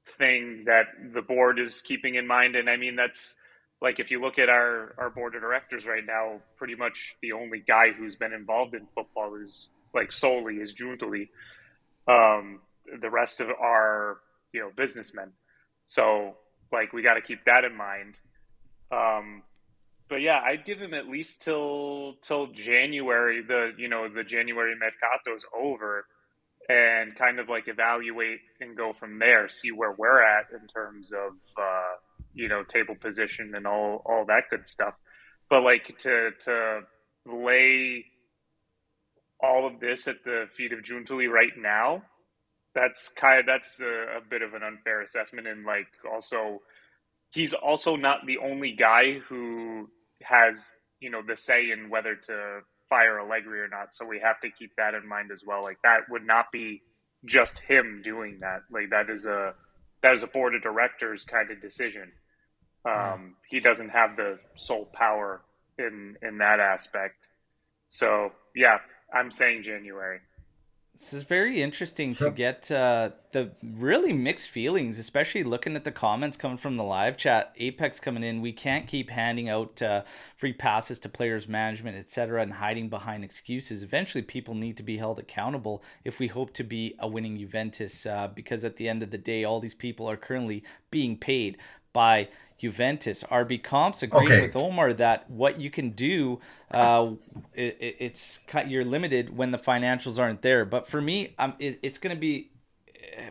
thing that the board is keeping in mind. And I mean, that's like if you look at our board of directors right now, pretty much the only guy who's been involved in football is like solely is Giuntoli. Um, the rest of are businessmen. So like we got to keep that in mind. Um, but yeah, I'd give him at least till January. The January Mercato's over, and kind of like evaluate and go from there. See where we're at in terms of table position and all that good stuff. But like to lay all of this at the feet of Giuntoli right now, that's a bit of an unfair assessment. And like also he's also not the only guy who has the say in whether to fire Allegri or not. So we have to keep that in mind as well. Like that would not be just him doing that. Like that is a board of directors kind of decision. He doesn't have the sole power in that aspect. So yeah, I'm saying January. This is very interesting to So get the really mixed feelings, especially looking at the comments coming from the live chat. Apex coming in. We can't keep handing out free passes to players, management, etc., and hiding behind excuses. Eventually, people need to be held accountable if we hope to be a winning Juventus. Because at the end of the day, all these people are currently being paid by Juventus. RB Comps agreeing okay, with Omer that what you can do, you're limited when the financials aren't there. But for me, it's going to be,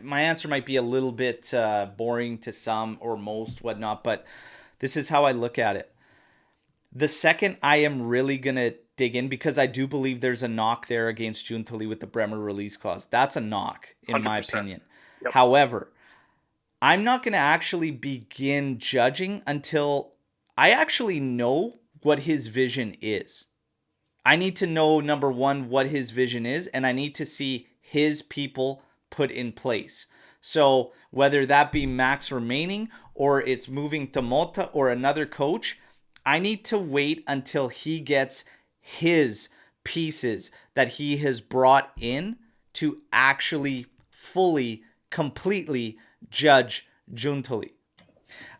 my answer might be a little bit boring to some or most, whatnot. But this is how I look at it. The second I am really going to dig in, because I do believe there's a knock there against Giuntoli with the Bremer release clause. That's a knock, in 100%. my opinion. Yep. However, I'm not going to actually begin judging until I actually know what his vision is. I need to know, number one, what his vision is, and I need to see his people put in place. So whether that be Max remaining or it's moving to Motta or another coach, I need to wait until he gets his pieces that he has brought in to actually fully, completely judge Giuntoli.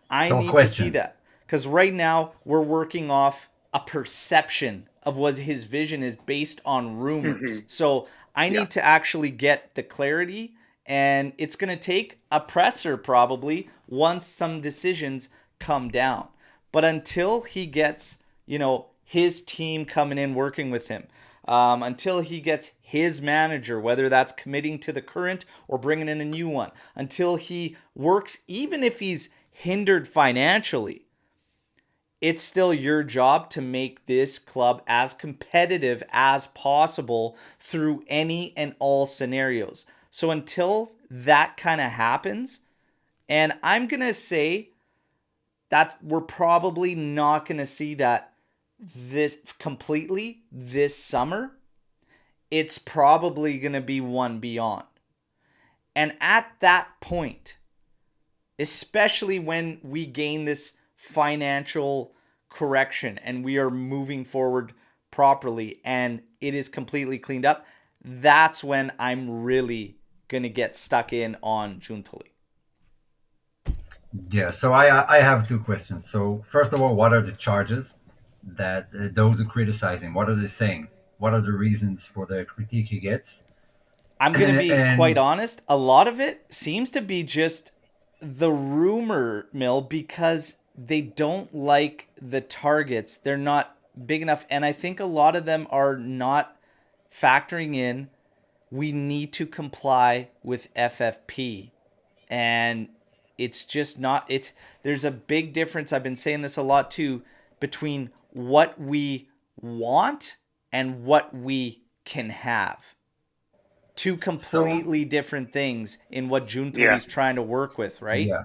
I so need to see question. that, because right now we're working off a perception of what his vision is based on rumors. So I Yeah. need to actually get the clarity, and it's going to take a presser probably once some decisions come down. But until he gets, his team coming in working with him, until he gets his manager, whether that's committing to the current or bringing in a new one, until he works, even if he's hindered financially, it's still your job to make this club as competitive as possible through any and all scenarios. So until that kind of happens, and I'm going to say that we're probably not going to see that this completely this summer, it's probably going to be one beyond. And at that point, especially when we gain this financial correction and we are moving forward properly and it is completely cleaned up, that's when I'm really going to get stuck in on Giuntoli. Yeah, so I have two questions. So first of all, what are the charges that those who criticize him, what are they saying? What are the reasons for the critique he gets? I'm going to be quite And honest. A lot of it seems to be just the rumor mill, because they don't like the targets. They're not big enough. And I think a lot of them are not factoring in, we need to comply with FFP. And it's just not, there's a big difference. I've been saying this a lot too, between what we want and what we can have. Two so completely different things in what Yeah. Giuntoli's trying to work with, right? yeah,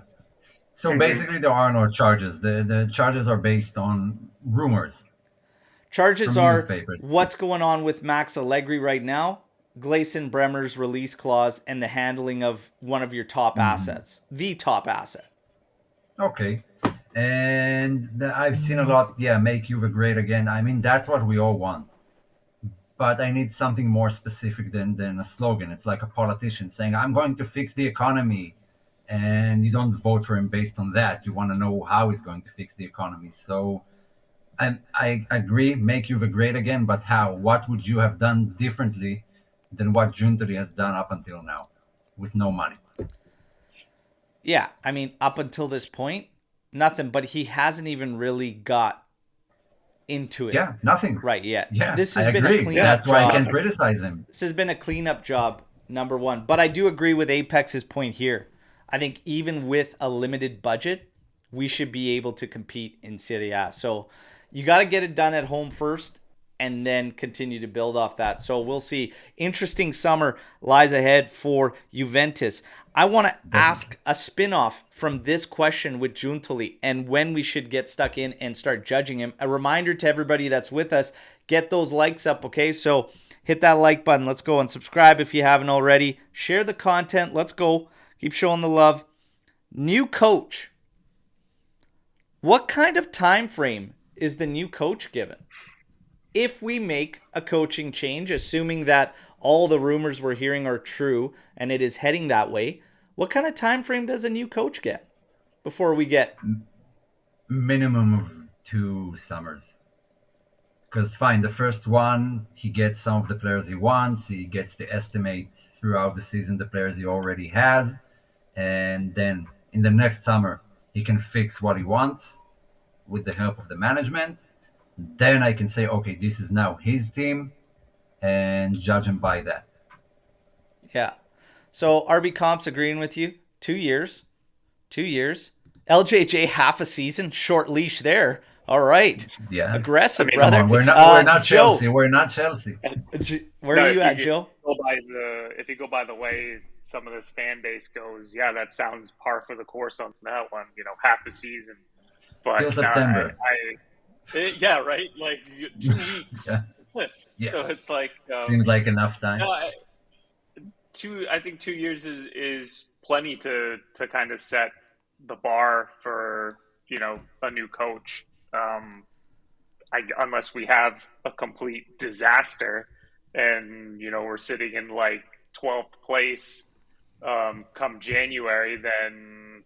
so basically there are no charges. The charges are based on rumors Charges from are newspapers. what's going on with Max Allegri right now, Gleison Bremer's release clause, and the handling of one of your top assets, the top asset. Okay. And I've seen a lot, yeah, make Juve great again. I mean, that's what we all want. But I need something more specific than a slogan. It's like a politician saying, I'm going to fix the economy. And you don't vote for him based on that. You want to know how he's going to fix the economy. So I agree, make Juve great again, but how? What would you have done differently than what Giuntoli has done up until now with no money? Yeah, I mean, up until this point, nothing, but he hasn't even really got into it Yeah, nothing. right yet. Yeah, This I has been a agree. cleanup That's why I job. can criticize him. This has been a cleanup job, number one. But I do agree with Apex's point here. I think even with a limited budget, we should be able to compete in Serie A. So you got to get it done at home first and then continue to build off that. So we'll see. Interesting summer lies ahead for Juventus. I want to ask a spin-off from this question with Giuntoli and when we should get stuck in and start judging him. A reminder to everybody that's with us, get those likes up, okay? So hit that like button. Let's go, and subscribe if you haven't already. Share the content. Let's go. Keep showing the love. New coach. What kind of time frame is the new coach given? If we make a coaching change, assuming that all the rumors we're hearing are true and it is heading that way, what kind of time frame does a new coach get before we get Minimum of 2 summers. Because fine, the first one, he gets some of the players he wants. He gets to estimate throughout the season the players he already has. And then in the next summer, he can fix what he wants with the help of the management. Then I can say, okay, this is now his team, and judge him by that. Yeah. So RB Comp's agreeing with you. 2 years. 2 years. LJJ half a season. Short leash there. All right. Yeah. Aggressive, I mean, brother. Come on, we're not Joe. Chelsea. We're not Chelsea. Where are you at, Joe? If you go by the way some of this fan base goes, yeah, that sounds par for the course on that one. Half a season, but Till September. yeah, right. Like 2 weeks. Yeah. So it's like Seems like enough time. no, I think 2 years is plenty to kind of set the bar for a new coach. Unless we have a complete disaster and we're sitting in like 12th place come January, then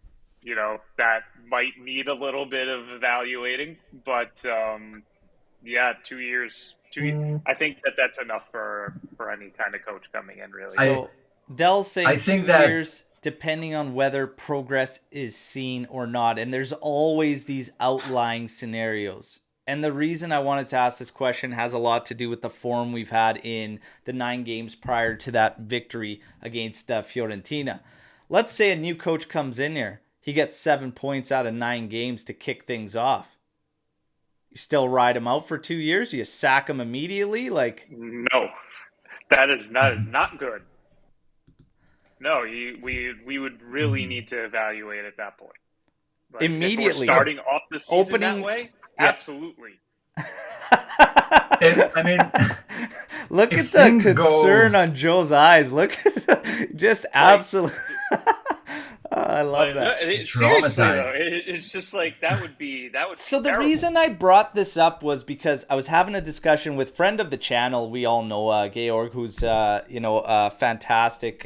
that might need a little bit of evaluating. But yeah, 2 years. I think that's enough for any kind of coach coming in, really. So Dell's saying I think 2 that- years, depending on whether progress is seen or not. And there's always these outlying scenarios. And the reason I wanted to ask this question has a lot to do with the form we've had in the 9 games prior to that victory against Fiorentina. Let's say a new coach comes in here. He gets 7 points out of 9 games to kick things off. You still ride him out for 2 years? You sack him immediately? Like, no, that is not good. No, we would really need to evaluate at that point. Like, immediately. if we're starting off the season that way, absolutely. I mean, look if at the things concern go- on Joe's eyes. Look, just absolutely. I love that. Seriously, though, Traumatized. it's just like that would be So the terrible. reason I brought this up was because I was having a discussion with friend of the channel. We all know Georg, who's fantastic.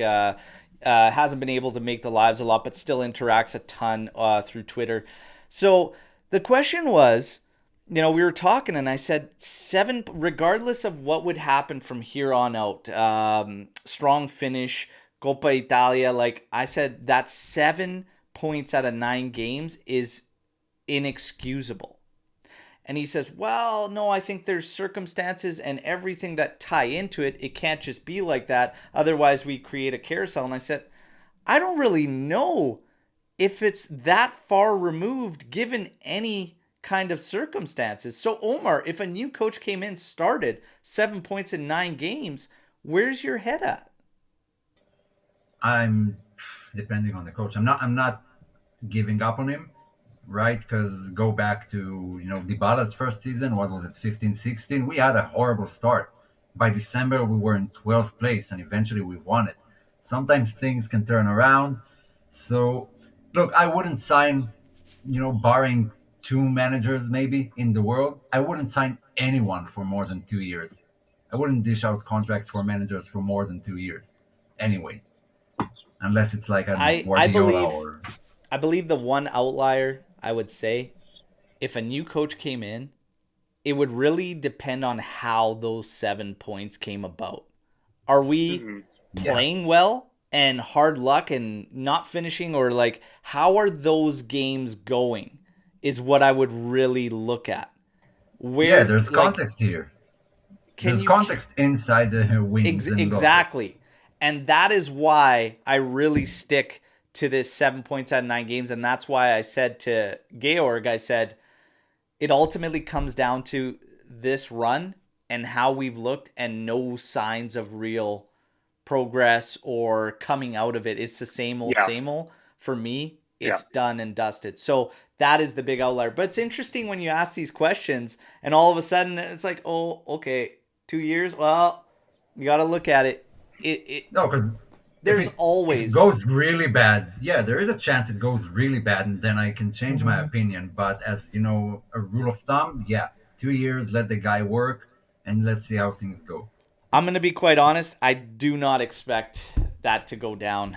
Hasn't been able to make the lives a lot, but still interacts a ton through Twitter. So the question was, we were talking, and I said 7, regardless of what would happen from here on out, strong finish, Coppa Italia. Like I said, that 7 points out of 9 games is inexcusable. And he says, well, no, I think there's circumstances and everything that tie into it. It can't just be like that. Otherwise, we create a carousel. And I said, I don't really know if it's that far removed given any kind of circumstances. So, Omer, if a new coach came in, started 7 points in 9 games, where's your head at? I'm depending on the coach. I'm not giving up on him, right? Because go back to Dybala's first season. What was it, 15-16? We had a horrible start. By December, we were in 12th place, and eventually we won it. Sometimes things can turn around. So, look, I wouldn't sign, barring 2 managers maybe in the world, I wouldn't sign anyone for more than 2 years. I wouldn't dish out contracts for managers for more than 2 years. Anyway, unless it's like a Guardiola I believe the one outlier I would say, if a new coach came in, it would really depend on how those 7 points came about. Are we playing well and hard luck and not finishing, or like how are those games going is what I would really look at. Where there's context here. There's context inside the wins and exactly. losses. And that is why I really stick to this 7 points out of 9 games. And that's why I said to Georg, I said, it ultimately comes down to this run and how we've looked and no signs of real progress or coming out of it. It's the same old, same old. For me, Yeah. it's done and dusted. So that is the big outlier. But it's interesting when you ask these questions and all of a sudden it's like, oh, okay, 2 years. Well, you got to look at it. No, because if There's it always. goes really bad, yeah, there is a chance it goes really bad, and then I can change my opinion. But as you know, a rule of thumb, yeah, 2 years, let the guy work, and let's see how things go. I'm going to be quite honest. I do not expect that to go down.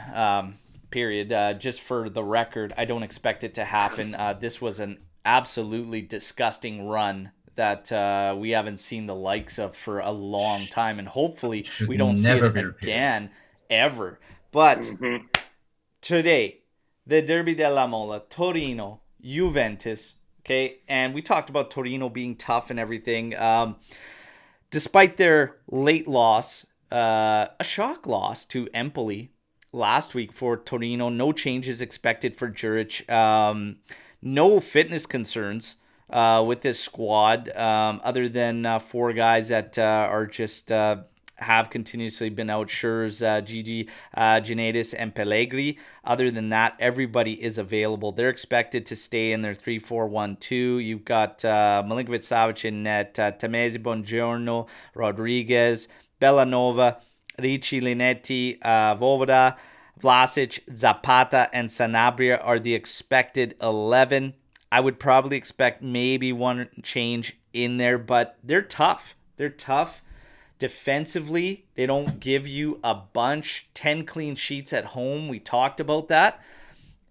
Period. Just for the record, I don't expect it to happen. This was an absolutely disgusting run that we haven't seen the likes of for a long time, and hopefully Should we don't see never it be repeated. again ever. But Mm-hmm. today, the Derby della Mola, Torino, Juventus. Okay, and we talked about Torino being tough and everything. Despite their late loss, a shock loss to Empoli last week for Torino, no changes expected for Juric. No fitness concerns with this squad, other than four guys that are just have continuously been out. Schurz, Gigi, Genadis, and Pellegrini. Other than that, everybody is available. They're expected to stay in their 3-4-1-2. You've got Milinkovic-Savic in net, Tamesi, Bongiorno, Rodriguez, Bellanova, Ricci, Linetti, Vovoda, Vlasic, Zapata, and Sanabria are the expected 11. I would probably expect maybe one change in there, but they're tough. They're tough. Defensively, they don't give you a bunch. 10 clean sheets at home. We talked about that.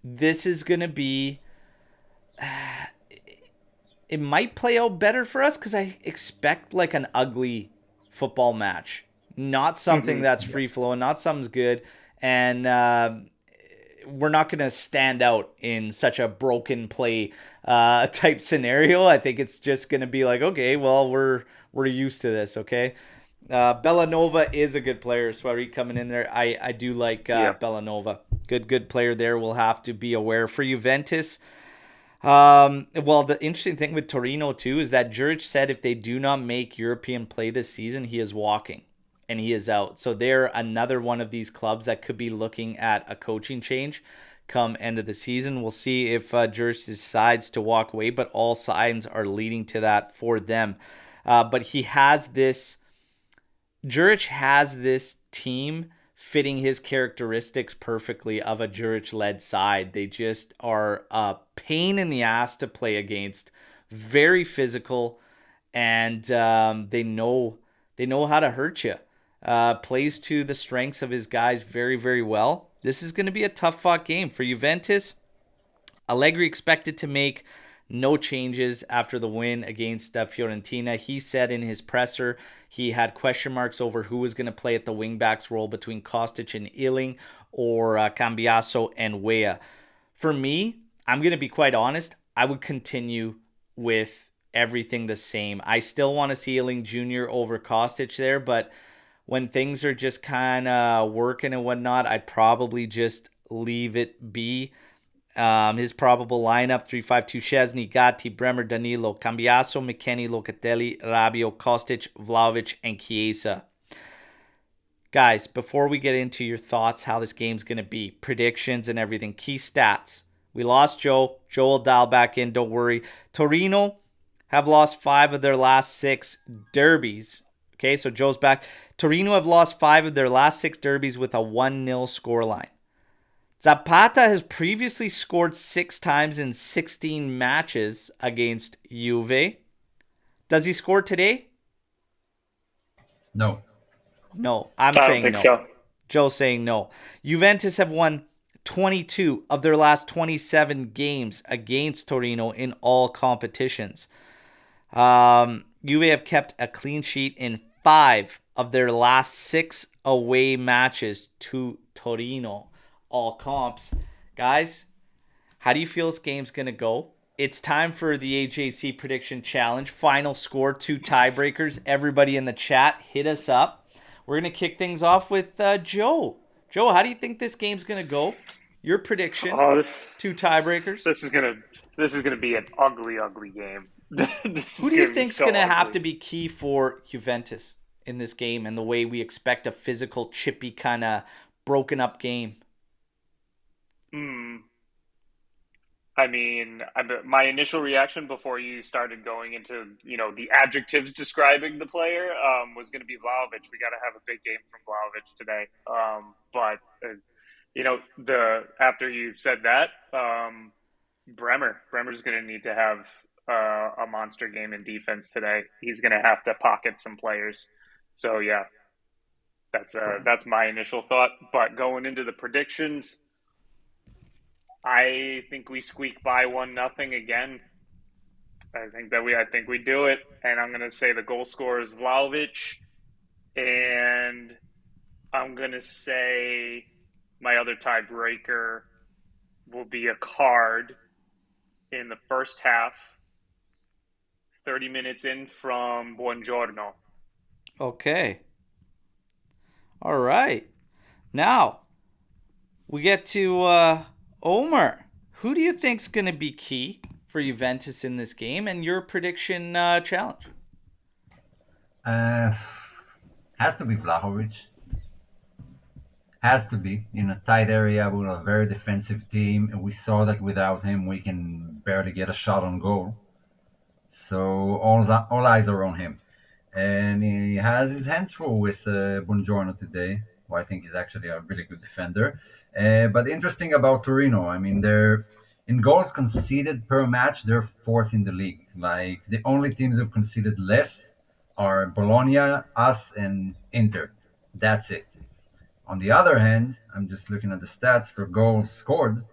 This is going to be... It might play out better for us because I expect like an ugly football match. Not something that's free-flowing, not something's good. And we're not going to stand out in such a broken play type scenario. I think it's just going to be like, okay, well, we're used to this, okay? Bellanova is a good player. Soiry coming in there. I do like Bellanova. Good player there. We'll have to be aware. For Juventus, well, the interesting thing with Torino too is that Juric said if they do not make European play this season, he is walking and he is out. So they're another one of these clubs that could be looking at a coaching change come end of the season. We'll see if Juric decides to walk away, but all signs are leading to that for them. But he has this... Juric has this team fitting his characteristics perfectly of a Juric-led side. They just are a pain in the ass to play against, very physical, and they know how to hurt you. Plays to the strengths of his guys very, very well. This is going to be a tough-fought game. For Juventus, Allegri expected to make no changes after the win against Fiorentina. He said in his presser he had question marks over who was going to play at the wingbacks role between Kostic and Illing or Cambiaso and Weah. For me, I'm going to be quite honest, I would continue with everything the same. I still want to see Illing Jr. over Kostic there, but when things are just kind of working and whatnot, I'd probably just leave it be. His probable lineup: 3-5-2, Szczesny, Gatti, Bremer, Danilo, Cambiaso, McKennie, Locatelli, Rabiot, Kostic, Vlahovic, and Chiesa. Guys, before we get into your thoughts, how this game's going to be, predictions and everything, key stats. We lost Joe. Joe will dial back in, don't worry. Torino have lost 5 of their last 6 derbies. Okay, so Joe's back. Torino have lost 5 of their last 6 derbies with a 1-0 scoreline. Zapata has previously scored 6 times in 16 matches against Juve. Does he score today? No. No, I'm I don't saying think no. so. Joe's saying no. Juventus have won 22 of their last 27 games against Torino in all competitions. Juve have kept a clean sheet in 5 of their last 6 away matches to Torino. All comps. Guys, how do you feel this game's going to go? It's time for the AJC prediction challenge. Final score, 2 tiebreakers. Everybody in the chat, hit us up. We're going to kick things off with Joe. Joe, how do you think this game's going to go? Your prediction, Oh, 2 tiebreakers. this is gonna be an ugly game. Who do you think's going to have to be key for Juventus in this game and the way we expect a physical, chippy, kind of broken up game? I mean, my initial reaction before you started going into, the adjectives describing the player, was going to be Vlahovic. We got to have a big game from Vlahovic today. But the after you said that, Bremer's going to need to have a monster game in defense today. He's going to have to pocket some players. So yeah, that's my initial thought. But going into the predictions, I think we squeak by 1-0 again. I think we do it, and I'm gonna say the goal scorer is Vlahovic, and I'm gonna say my other tiebreaker will be a card in the first half, 30 minutes in from Buongiorno. Okay. All right. Now we get to Omer. Who do you think's going to be key for Juventus in this game, and your prediction challenge? Has to be Vlahovic. Has to be in a tight area with a very defensive team, and we saw that without him we can barely get a shot on goal. So all eyes are on him, and he has his hands full with Buongiorno today, who I think is actually a really good defender. But interesting about Torino, I mean, they're in goals conceded per match, they're fourth in the league. Like the only teams who've conceded less are Bologna, us, and Inter. That's it. On the other hand, I'm just looking at the stats for goals scored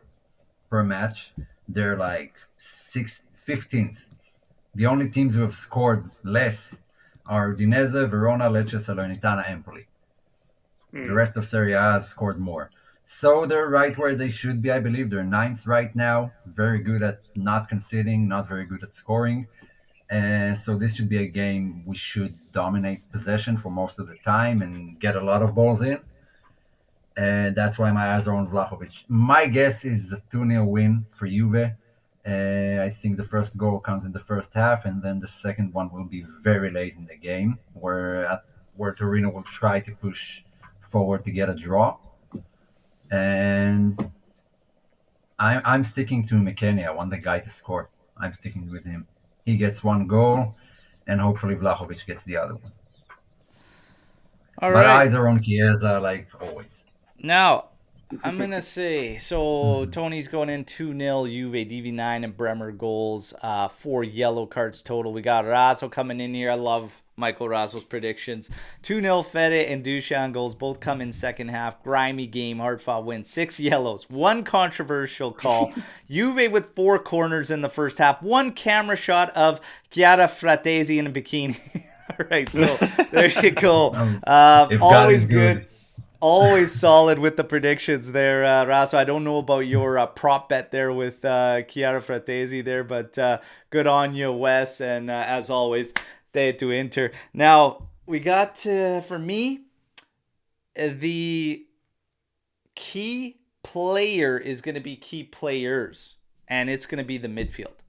per match. They're like 15th. The only teams who have scored less are Udinese, Verona, Lecce, Salernitana, Empoli. The rest of Serie A has scored more. So they're right where they should be, I believe. They're ninth right now. Very good at not conceding, not very good at scoring. So this should be a game we should dominate possession for most of the time and get a lot of balls in. And that's why my eyes are on Vlahovic. My guess is a 2-0 win for Juve. I think the first goal comes in the first half, and then the second one will be very late in the game, where Torino will try to push forward to get a draw. And I'm sticking to McKennie. I want the guy to score. I'm sticking with him. He gets one goal, and hopefully Vlahovic gets the other one. All but right. eyes are on Chiesa like always. Now, I'm going to say, so Tony's going in 2-0, Juve, DV9 and Bremer goals, 4 yellow cards total. We got Razzo coming in here. I love Michael Razzo's predictions. 2-0 Fede and Dusan goals, both come in second half. Grimy game, hard-fought win. 6 yellows, 1 controversial call. Juve with 4 corners in the first half. 1 camera shot of Chiara Fratesi in a bikini. All right, so there you go. Always good. Always solid with the predictions there, Rasso. I don't know about your prop bet there with Chiara Fratesi there, but good on you, Wes. And as always, they to Inter. Now, we got, for me, the key player is going to be key players, and it's going to be the midfield.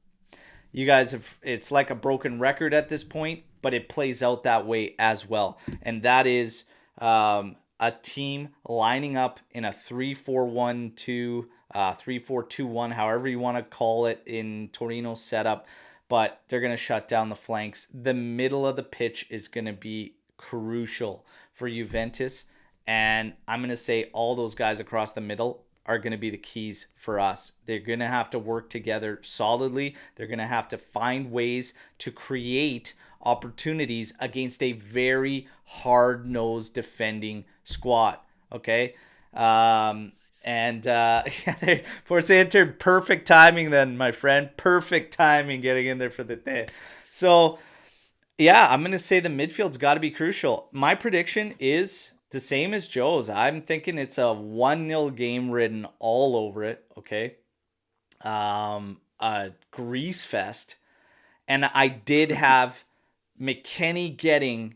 You guys have, it's like a broken record at this point, but it plays out that way as well. And that is a team lining up in a 3-4-1-2, 3-4-2-1, however you want to call it in Torino's setup, but they're going to shut down the flanks. The middle of the pitch is going to be crucial for Juventus, and I'm going to say all those guys across the middle are going to be the keys for us. They're going to have to work together solidly. They're going to have to find ways to create opportunities against a very hard-nosed defending squad. Okay. Forza Inter, perfect timing then, my friend. Perfect timing getting in there for the day. So, yeah, I'm going to say the midfield's got to be crucial. My prediction is the same as Joe's. I'm thinking it's a 1-0 game written all over it. Okay. A grease fest. And I did have McKennie getting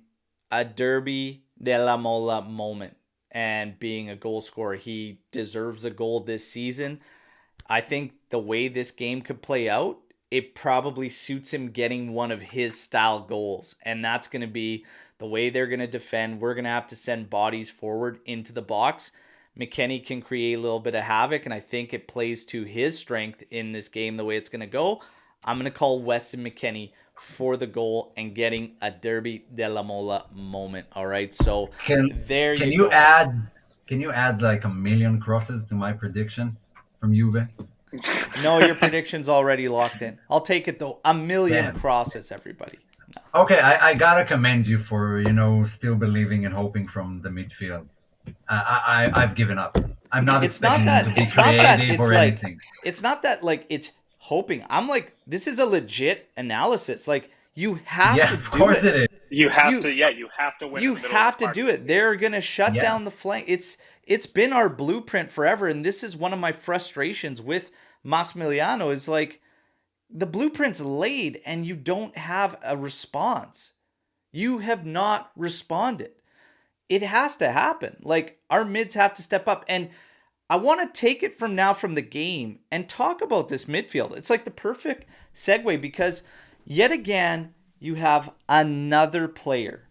a Derby della Mola moment and being a goal scorer. He deserves a goal this season. I think the way this game could play out, it probably suits him getting one of his style goals. And that's going to be the way they're going to defend. We're going to have to send bodies forward into the box. McKennie can create a little bit of havoc, and I think it plays to his strength in this game the way it's going to go. I'm going to call Weston McKennie for the goal and getting a Derby della Mola moment. All right, so Can there can you you go. add can you add like a million crosses to my prediction from Juve? No, your prediction's already locked in. I'll take it though. A million Damn. crosses, everybody. No. Okay, I gotta commend you for still believing and hoping from the midfield. I've given up. I'm not It's not expecting them to that. be It's not that. creative It's or like. anything. It's not that like it's hoping. I'm like this is a legit analysis. Like you have Yeah, to of do course it. it is. You have You to, yeah, you have to win in you the middle of the have to park do this it. game. They're gonna shut Yeah, down the flank. It's been our blueprint forever, and this is one of my frustrations with Massimiliano. Is like the blueprint's laid, and you don't have a response. You have not responded. It has to happen. Like our mids have to step up, and I want to take it from now from the game and talk about this midfield. It's like the perfect segue because yet again you have another player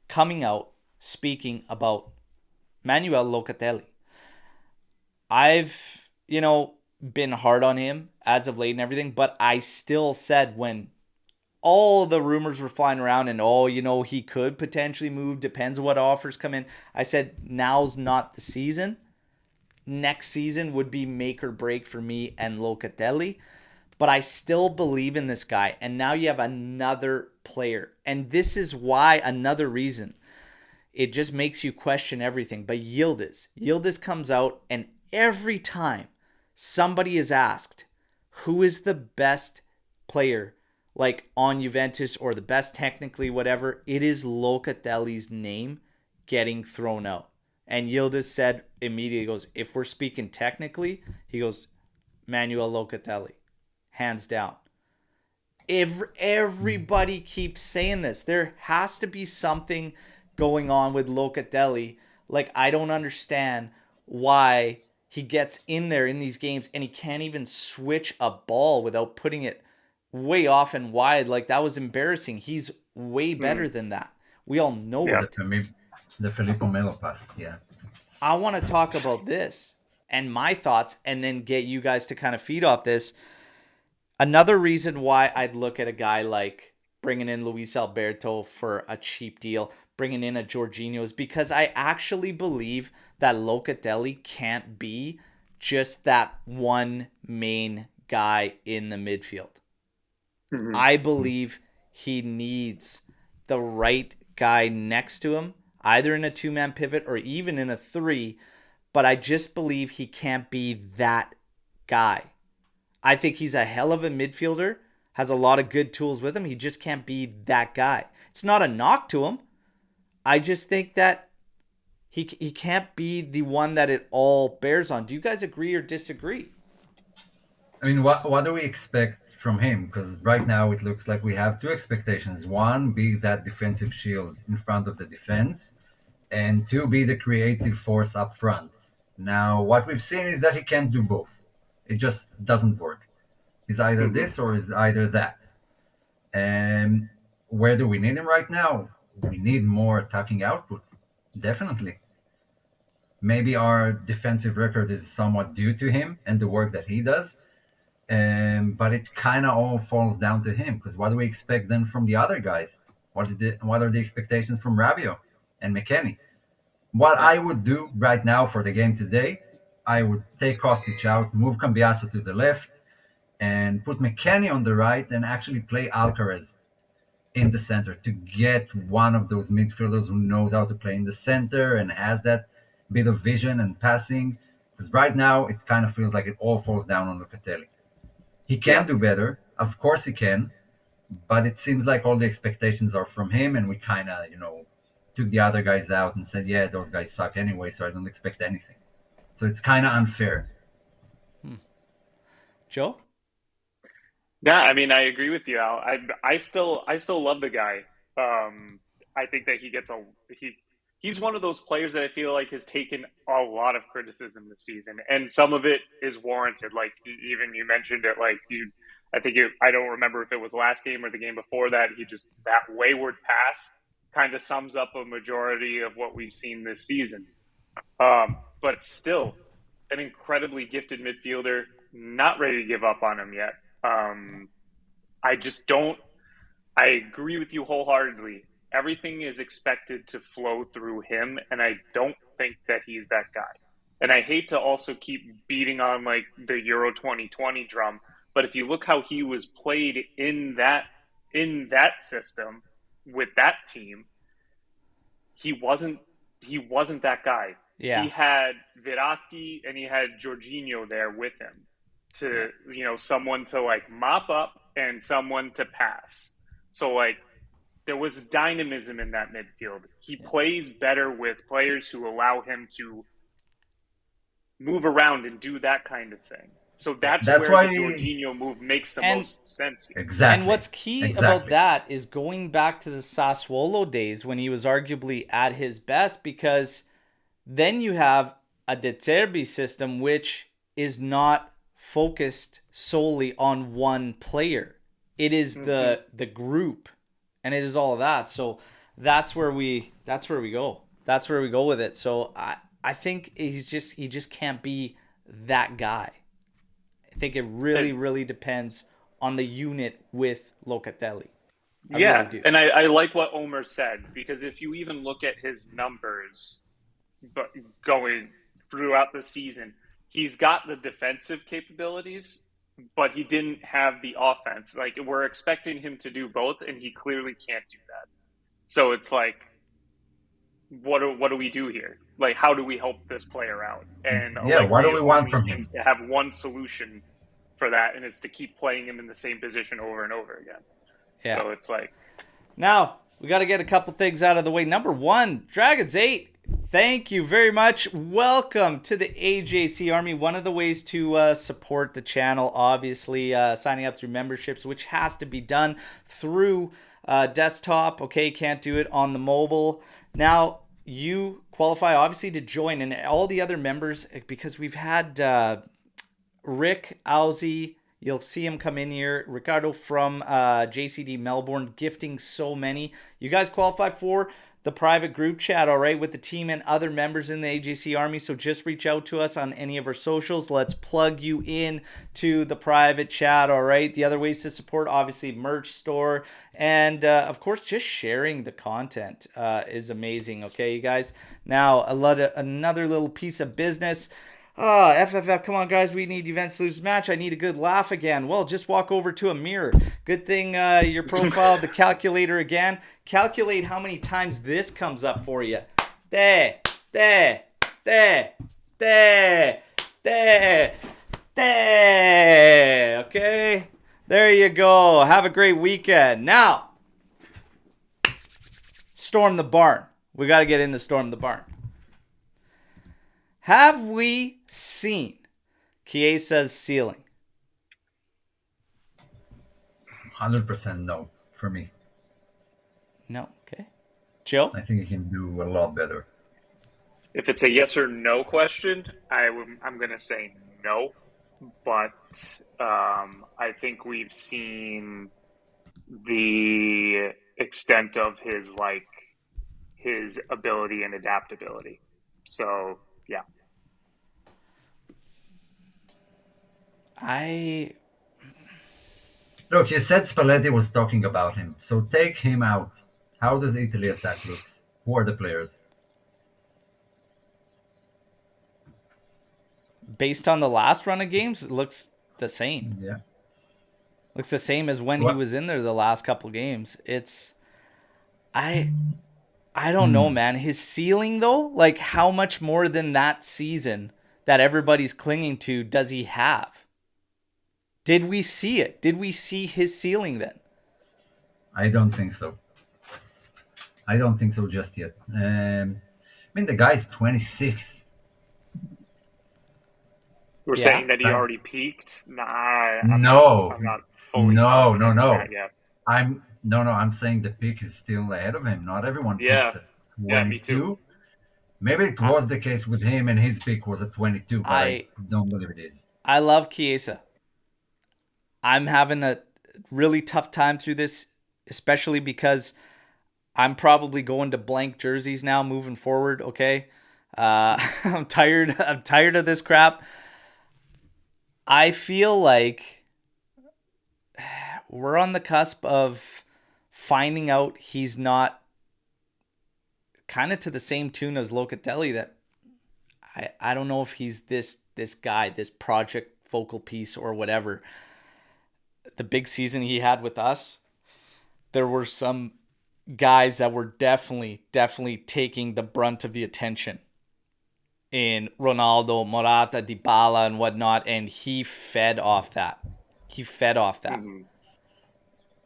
coming out speaking about Manuel Locatelli. I've, been hard on him as of late and everything, but I still said when all the rumors were flying around and he could potentially move, depends on what offers come in. I said now's not the season. Next season would be make or break for me and Locatelli, but I still believe in this guy. And now you have another player. And this is why another reason it just makes you question everything. But Yildiz comes out, and every time somebody is asked who is the best player like on Juventus or the best technically, whatever, it is Locatelli's name getting thrown out. And Yildiz said immediately, he goes, if we're speaking technically, he goes, Manuel Locatelli, hands down. Everybody keeps saying this. There has to be something going on with Locatelli. Like, I don't understand why he gets in there in these games and he can't even switch a ball without putting it way off and wide. Like, that was embarrassing. He's way better Mm, than that. We all know yeah. The it. the Filippo Melo pass. Yeah. I want to talk about this and my thoughts and then get you guys to kind of feed off this. Another reason why I'd look at a guy like bringing in Luis Alberto for a cheap deal, bringing in a Jorginho, is because I actually believe that Locatelli can't be just that one main guy in the midfield. Hmm. I believe he needs the right guy next to him, either in a two-man pivot or even in a three, but I just believe he can't be that guy. I think he's a hell of a midfielder, has a lot of good tools with him. He just can't be that guy. It's not a knock to him. I just think that he can't be the one that it all bears on. Do you guys agree or disagree? I mean, what do we expect from him? Because right now it looks like we have two expectations. One, be that defensive shield in front of the defense, and two, be the creative force up front. Now, what we've seen is that he can't do both. It just doesn't work. He's either Hmm. this or is either that. And where do we need him right now? We need more attacking output. Definitely. Maybe our defensive record is somewhat due to him and the work that he does. But it kind of all falls down to him because what do we expect then from the other guys? What are the expectations from Rabiot and McKennie? What Yeah. I would do right now for the game today, I would take Kostic out, move Cambiasso to the left, and put McKennie on the right, and actually play Alcaraz in the center to get one of those midfielders who knows how to play in the center and has that bit of vision and passing. Because right now it kind of feels like it all falls down on Locatelli. He Yeah. can do better, of course he can, but it seems like all the expectations are from him, and we kind of took the other guys out and said, yeah, those guys suck anyway, so I don't expect anything. So it's kind of unfair. Hmm. Joe? Yeah, I mean, I agree with you, Al. I still love the guy. Um, I think that he he's one of those players that I feel like has taken a lot of criticism this season, and some of it is warranted. Like even you mentioned it, like I don't remember if it was last game or the game before that. He just that wayward pass kind of sums up a majority of what we've seen this season. but still an incredibly gifted midfielder. Not ready to give up on him yet. I just don't. I agree with you wholeheartedly. Everything is expected to flow through him, and I don't think that he's that guy. And I hate to also keep beating on like the Euro 2020 drum, but if you look how he was played in that system with that team, he wasn't he wasn't that guy. Yeah. He had Verratti and he had Jorginho there with him Yeah. to, someone to like mop up and someone to pass. So like there was dynamism in that midfield. He plays better with players who allow him to move around and do that kind of thing. So that's That's where the why. Jorginho move makes the And most sense here. and Exactly. what's key about Exactly. that is going back to the Sassuolo days when he was arguably at his best, because then you have a De Zerbi system which is not focused solely on one player. It is the group, and it is all of that. So that's where we go. That's where we go with it. So I think he just can't be that guy. I think it really, And really depends on the unit with Locatelli. I really yeah, do. and I like what Omer said because if you even look at his numbers, but going throughout the season, he's got the defensive capabilities, but he didn't have the offense. Like we're expecting him to do both, and he clearly can't do that. So it's like, what do we do here? Like, how do we help this player out? And Yeah, what do Allegri we want only from him? seems to have one solution for that, and it's to keep playing him in the same position over and over again. Yeah. So it's like, Now, we got to get a couple things out of the way. Number one, Dragons 8. Thank you very much. Welcome to the AJC Army. One of the ways to support the channel, obviously, signing up through memberships, which has to be done through desktop. Okay, can't do it on the mobile. Now, you qualify, obviously, to join, and all the other members, because we've had Rick Owsey. You'll see him come in here. Ricardo from JCD Melbourne, gifting so many. You guys qualify for the private group chat, all right, with the team and other members in the AJC Army. So just reach out to us on any of our socials. Let's plug you in to the private chat, all right? The other ways to support, obviously, merch store. And, of course, just sharing the content is amazing, okay, you guys? Now, another little piece of business. Oh, FFF, come on, guys. We need events to lose match. I need a good laugh again. Well, just walk over to a mirror. Good thing your profile, the calculator again. Calculate how many times this comes up for you. There, there, there, there, there, there. Okay? There you go. Have a great weekend. Now, Storm the Barn. We got to get into Storm the Barn. Have we seen Chiesa's ceiling? 100% no for me. No. Okay. Joe? I think he can do a lot better. if it's a yes or no question, I'm going to say no. But I think we've seen the extent of his ability and adaptability. So yeah, Look, you said Spalletti was talking about him, so take him out. How does Italy attack looks? Who are the players? Based on the last run of games, it looks the same. Yeah. Looks the same as when he What? was in there the last couple games. I don't know, man. His ceiling though, like how much more than that season that everybody's clinging to does he have? Did we see it? Did we see his ceiling then? I don't think so. I don't think so just yet. I mean, the guy's 26. we're Yeah. saying that he already peaked. Nah, No, I'm not fully no, confident no. in that yet. I'm saying the peak is still ahead of him. Not everyone Yeah, peaks at yeah, me too. 22. Maybe it was the case with him and his peak was at 22, but I I don't believe it is. I love Chiesa. I'm having a really tough time through this, especially because I'm probably going to blank jerseys now moving forward, okay? I'm tired. I'm tired of this crap. I feel like we're on the cusp of finding out he's not kind of to the same tune as Locatelli. That I don't know if he's this guy, this project focal piece or whatever. The big season he had with us, there were some guys that were definitely taking the brunt of the attention in Ronaldo, Morata, Dybala, and whatnot, and he fed off that. He fed off that. Mm-hmm.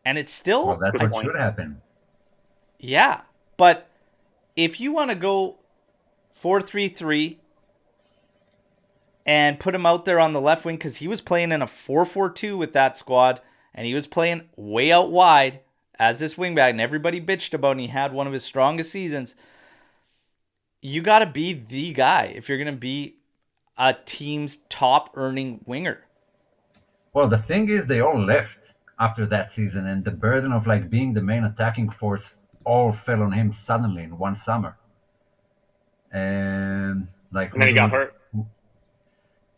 And it's Well, still, that's Good what point. should happen. yeah. But if you want to go 4-3-3 and put him out there on the left wing, because he was playing in a 4-4-2 with that squad, and he was playing way out wide as this wingback, and everybody bitched about, and he had one of his strongest seasons. You got to be the guy if you're going to be a team's top earning winger. Well, the thing is, they all left after that season, and the burden of like being the main attacking force all fell on him suddenly in one summer. And like, And then he got hurt.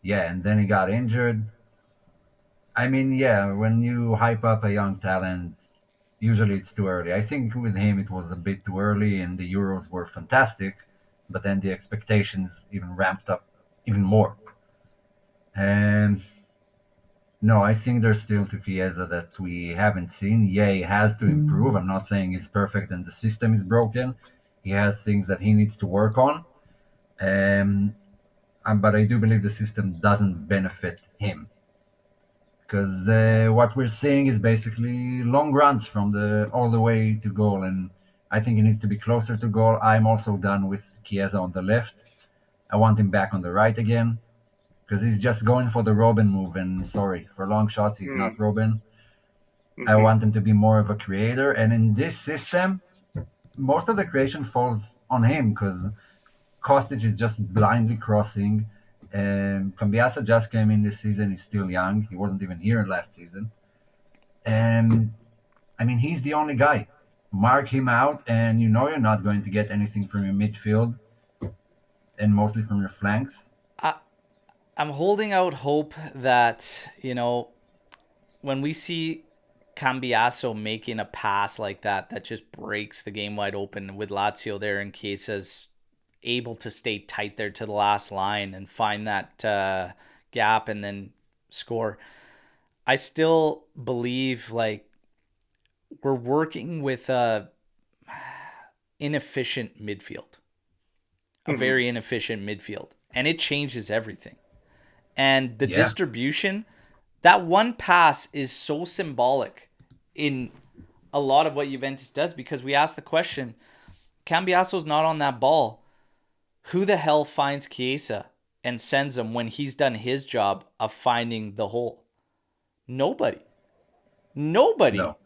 Yeah, and then he got injured. I mean, yeah, when you hype up a young talent, usually it's too early. I think with him it was a bit too early, and the Euros were fantastic, but then the expectations even ramped up even more. And no, I think there's still to Chiesa that we haven't seen. Yeah, he has to improve. I'm not saying he's perfect and the system is broken. He has things that he needs to work on. Um, but I do believe the system doesn't benefit him because what we're seeing is basically long runs from the all the way to goal, and I think he needs to be closer to goal. I'm also done with Chiesa on the left. I want him back on the right again because he's just going for the Robin move, and sorry, for long shots he's not Robin. I Mm-hmm. want him to be more of a creator, and in this system, most of the creation falls on him because Kostic is just blindly crossing. Cambiaso just came in this season. He's still young. He wasn't even here last season. And I mean, he's the only guy. Mark him out, and you know you're not going to get anything from your midfield and mostly from your flanks. I'm holding out hope that, when we see Cambiaso making a pass like that just breaks the game wide open with Lazio there, and Chiesa's able to stay tight there to the last line and find that gap and then score. I still believe like we're working with a inefficient midfield, a Mm-hmm. very inefficient midfield, and it changes everything. And the Yeah. distribution, that one pass is so symbolic in a lot of what Juventus does, because we ask the question, Cambiaso's not on that ball. Who the hell finds Chiesa and sends him when he's done his job of finding the hole? Nobody. Nobody. No.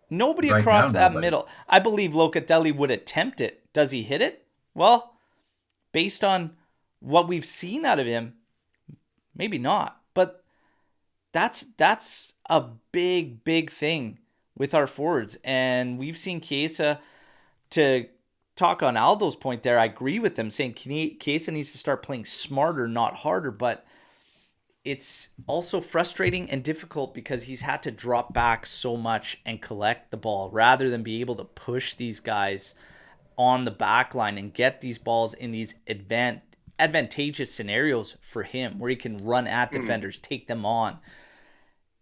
Nobody Right now, across that nobody. middle. I believe Locatelli would attempt it. Does he hit it? Well, based on what we've seen out of him, maybe not. But that's a big thing with our forwards. And we've seen Chiesa, to talk on Aldo's point there, I agree with him saying Chiesa needs to start playing smarter, not harder. But it's also frustrating and difficult because he's had to drop back so much and collect the ball rather than be able to push these guys on the back line and get these balls in these advantageous scenarios for him where he can run at defenders, take them on.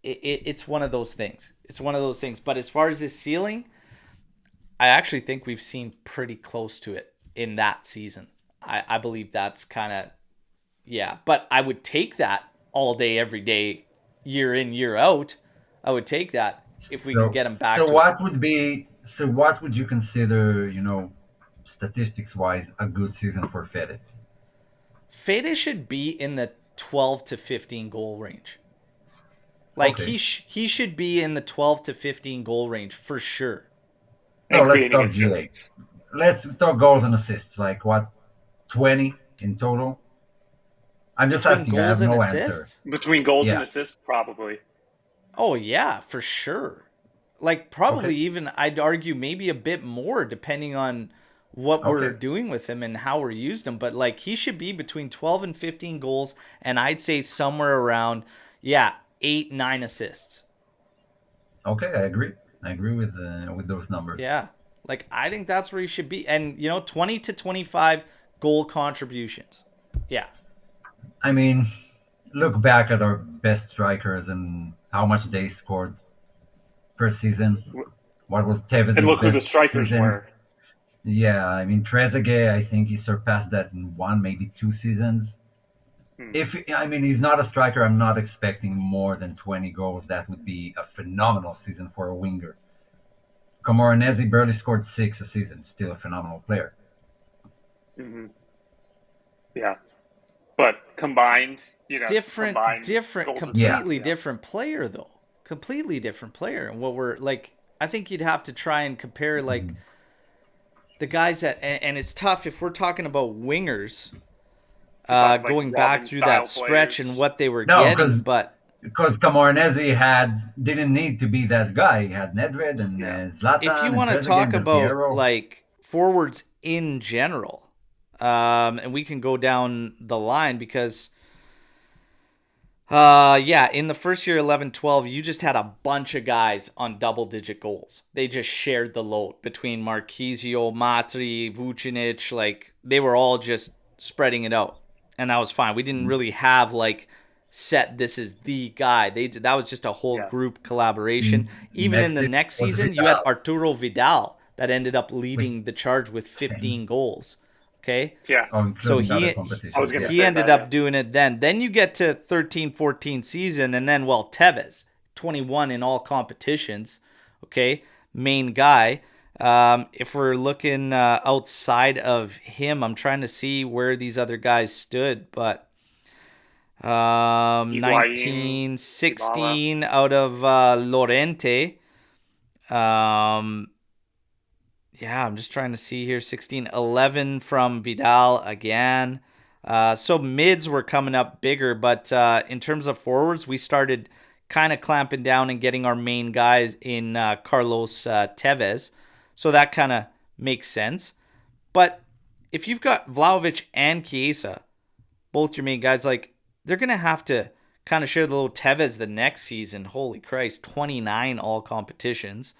It's one of those things. It's one of those things. But as far as his ceiling, I actually think we've seen pretty close to it in that season. I believe that's kind of, yeah. But I would take that all day, every day, year in, year out. I would take that if we could get him back So to what would you consider, statistics wise, a good season for Fede? Fede should be in the 12 to 15 goal range. Like Okay. he should be in the 12 to 15 goal range for sure. No, And let's creating talk GA. assists. Let's talk goals and assists. Like what, 20 in total? I'm just Between asking. I goals have and no answer. assists? Between goals and Yeah. assists, probably. Oh yeah, for sure. Like probably Okay. even I'd argue maybe a bit more depending on what we're Okay. doing with him and how we're using him. But like he should be between 12 and 15 goals, and I'd say somewhere around 8-9 assists. Okay, I agree. I agree with those numbers. Yeah. Like I think that's where he should be. And 20 to 25 goal contributions. Yeah. I mean, look back at our best strikers and how much they scored per season. What was And Tevez' look who the best strikers season? were. Yeah, I mean Trezeguet. I think he surpassed that in one, maybe 2 seasons. Hmm. If I mean he's not a striker, I'm not expecting more than 20 goals. That would be a phenomenal season for a winger. Camoranesi barely scored six a season. Still a phenomenal player. Hmm. Yeah. But combined, combined Different, goals, Yeah, assists, completely different player though. Completely different player. And what we're like, I think you'd have to try and compare like the guys that, and it's tough if we're talking about wingers, you're talking like going back Robin through that style stretch and players. what they were no, getting. But because Camoranesi didn't need to be that guy. He had Nedved and Yeah. if you Zlatan and want to Trezeguet and talk Del about Piero. like forwards in general, and we can go down the line because in the first year 11-12, you just had a bunch of guys on double digit goals. They just shared the load between Marquisio, Matri, Vucinic, like they were all just spreading it out. And that was fine. We didn't really have like set this is the guy. That was just a whole Yeah. group collaboration. Even in Next the season next was season, you had Vidal Arturo Vidal that ended up with leading the charge with 15 goals. Okay? Yeah. So including other I was competitions. going to Yeah, he say ended that. Yeah. up doing it then. Then you get to 13-14 season, and then, Tevez, 21 in all competitions, okay, main guy. If we're looking outside of him, I'm trying to see where these other guys stood, but Higuain, 19, Dybala. 16 out of Lorente. Um, I'm just trying to see here. 16, 11 from Vidal again. So mids were coming up bigger, but in terms of forwards, we started kind of clamping down and getting our main guys in Carlos Tevez. So that kind of makes sense. But if you've got Vlahovic and Chiesa, both your main guys, like they're going to have to kind of share the little Tevez the next season. Holy Christ, 29 all competitions.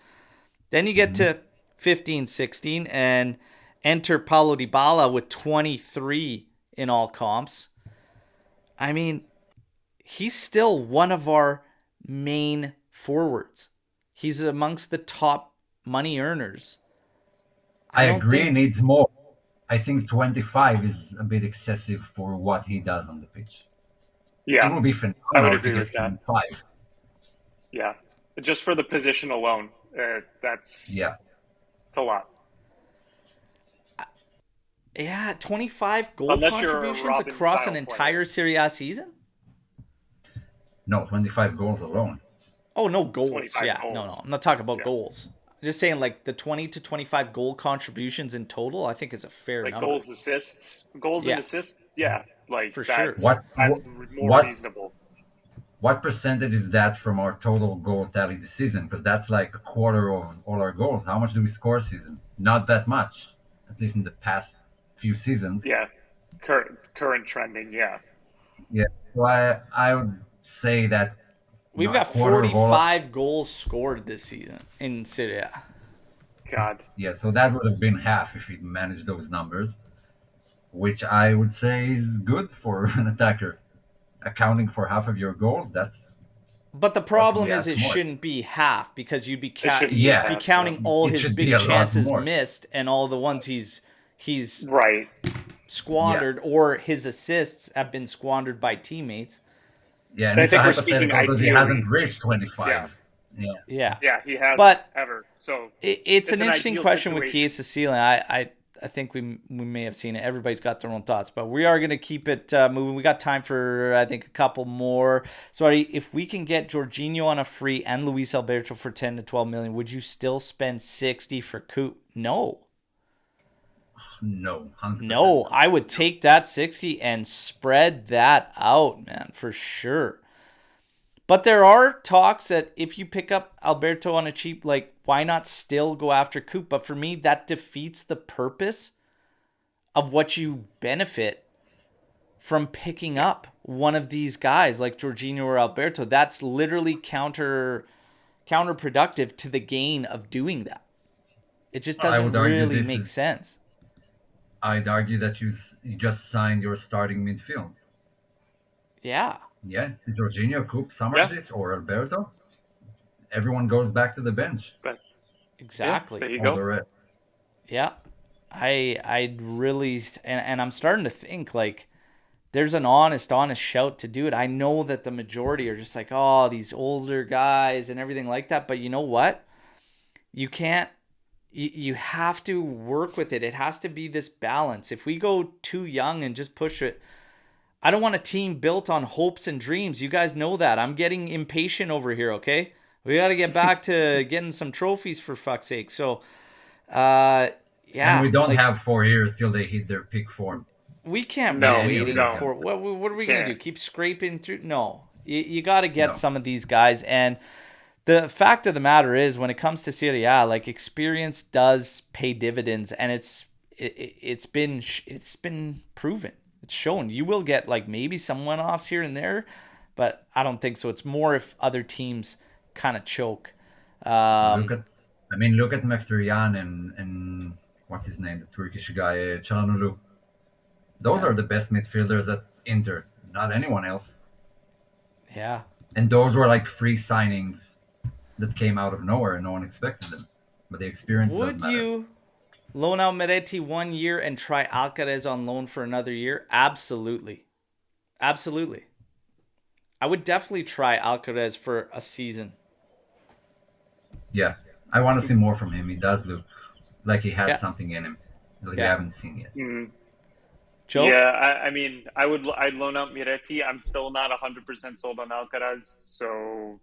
Then you get to 15, 16, and enter Paulo Dybala with 23 in all comps. I mean, he's still one of our main forwards. He's amongst the top money earners. I I don't agree. think Needs more. I think 25 is a bit excessive for what he does on the pitch. It Yeah. will be I would phenomenal if he agree with gets that. 25. Yeah. Just for the position alone, Yeah. it's a lot. 25 goal Unless you're a contributions Robin across an style player. entire Serie A season? No, 25 goals alone. Oh, no goals. 25 Yeah, no, goals. I'm not talking about Yeah. goals. I'm just saying, like the 20 to 25 goal contributions in total, I think is a fair Like number. goals and Yeah, assists. Yeah. Like for sure. that's more What reasonable. what percentage is that from our total goal tally this season? Because that's like a quarter of all our goals. How much do we score a season? Not that much, at least in the past few seasons. Yeah. Current trending. Yeah. Yeah. So I would say that We've a got quarter of all. 45 goals scored this season in Serie A. God. Yeah. So that would have been half if we managed those numbers, which I would say is good for an attacker. Accounting for half of your goals, that's But the what can problem we is ask it more? shouldn't be half because It shouldn't be you'd be Yeah, half. Yeah. counting all it his should be big a lot chances more. missed and all the ones he's Right. Yeah. squandered or his assists have been squandered by teammates. Yeah, and And I it's a think we're speaking hypothetical because he hasn't ideally. reached Yeah. 25. Yeah. Yeah. Yeah. He hasn't But ever. So it's it's an an interesting ideal question with situation. Chiesa ceiling. I think we may have seen it. Everybody's got their own thoughts, but we are going to keep it moving. We got time for I think a couple more. Sorry, if we can get Jorginho on a free and Luis Alberto for 10 to 12 million, would you still spend 60 for Coop? No. No, 100%. No, I would take that 60 and spread that out, man, for sure. But there are talks that if you pick up Alberto on a cheap, like, why not still go after Coop? But for me, that defeats the purpose of what you benefit from picking up one of these guys like Jorginho or Alberto. That's literally counterproductive to the gain of doing that. It just I doesn't would argue really this make is. sense. I'd argue that you just signed your starting midfield. Yeah, Yeah, Jorginho, Cook, Yeah, Summerzic, or Alberto. Everyone goes back to the bench. but yeah, exactly. there you All go. the rest. Yeah. I'd really and I'm starting to think like there's an honest shout to do it. I know that the majority are just like, oh, these older guys and everything like that. But you know what? You can't, you have to work with it. It has to be this balance. If we go too young and just push it, I don't want a team built on hopes and dreams. You guys know that. I'm getting impatient over here, okay? We got to get back to getting some trophies for fuck's sake. So, uh, And yeah, we don't like have 4 years till they hit their peak form we can't be with No, any of waiting their no, for young. what are we gonna do? can't. Keep scraping through? No, you got to get No, some of these guys. And the fact of the matter is, when it comes to Serie A, like experience does pay dividends, and it's been proven. It's shown. You will get like maybe some one-offs here and there, but I don't think so. It's more if other teams kind of choke. look Um, at. I mean, look at Mkhitaryan and what's his name, the Turkish guy, Çalhanoğlu. Those yeah, are the best midfielders at Inter, not anyone else. yeah. And those were like free signings that came out of nowhere and no one expected them. But the experience does Would matter. you loan out Meretti 1 year and try Alcaraz on loan for another year? Absolutely. Absolutely. I would definitely try Alcaraz for a season. Yeah, I want to see more from him. He does look like he has Yeah. something in him that we Yeah. haven't seen yet. Mm, Joe? yeah, I mean, I'd loan out Miretti. I'm still not 100% sold on Alcaraz, so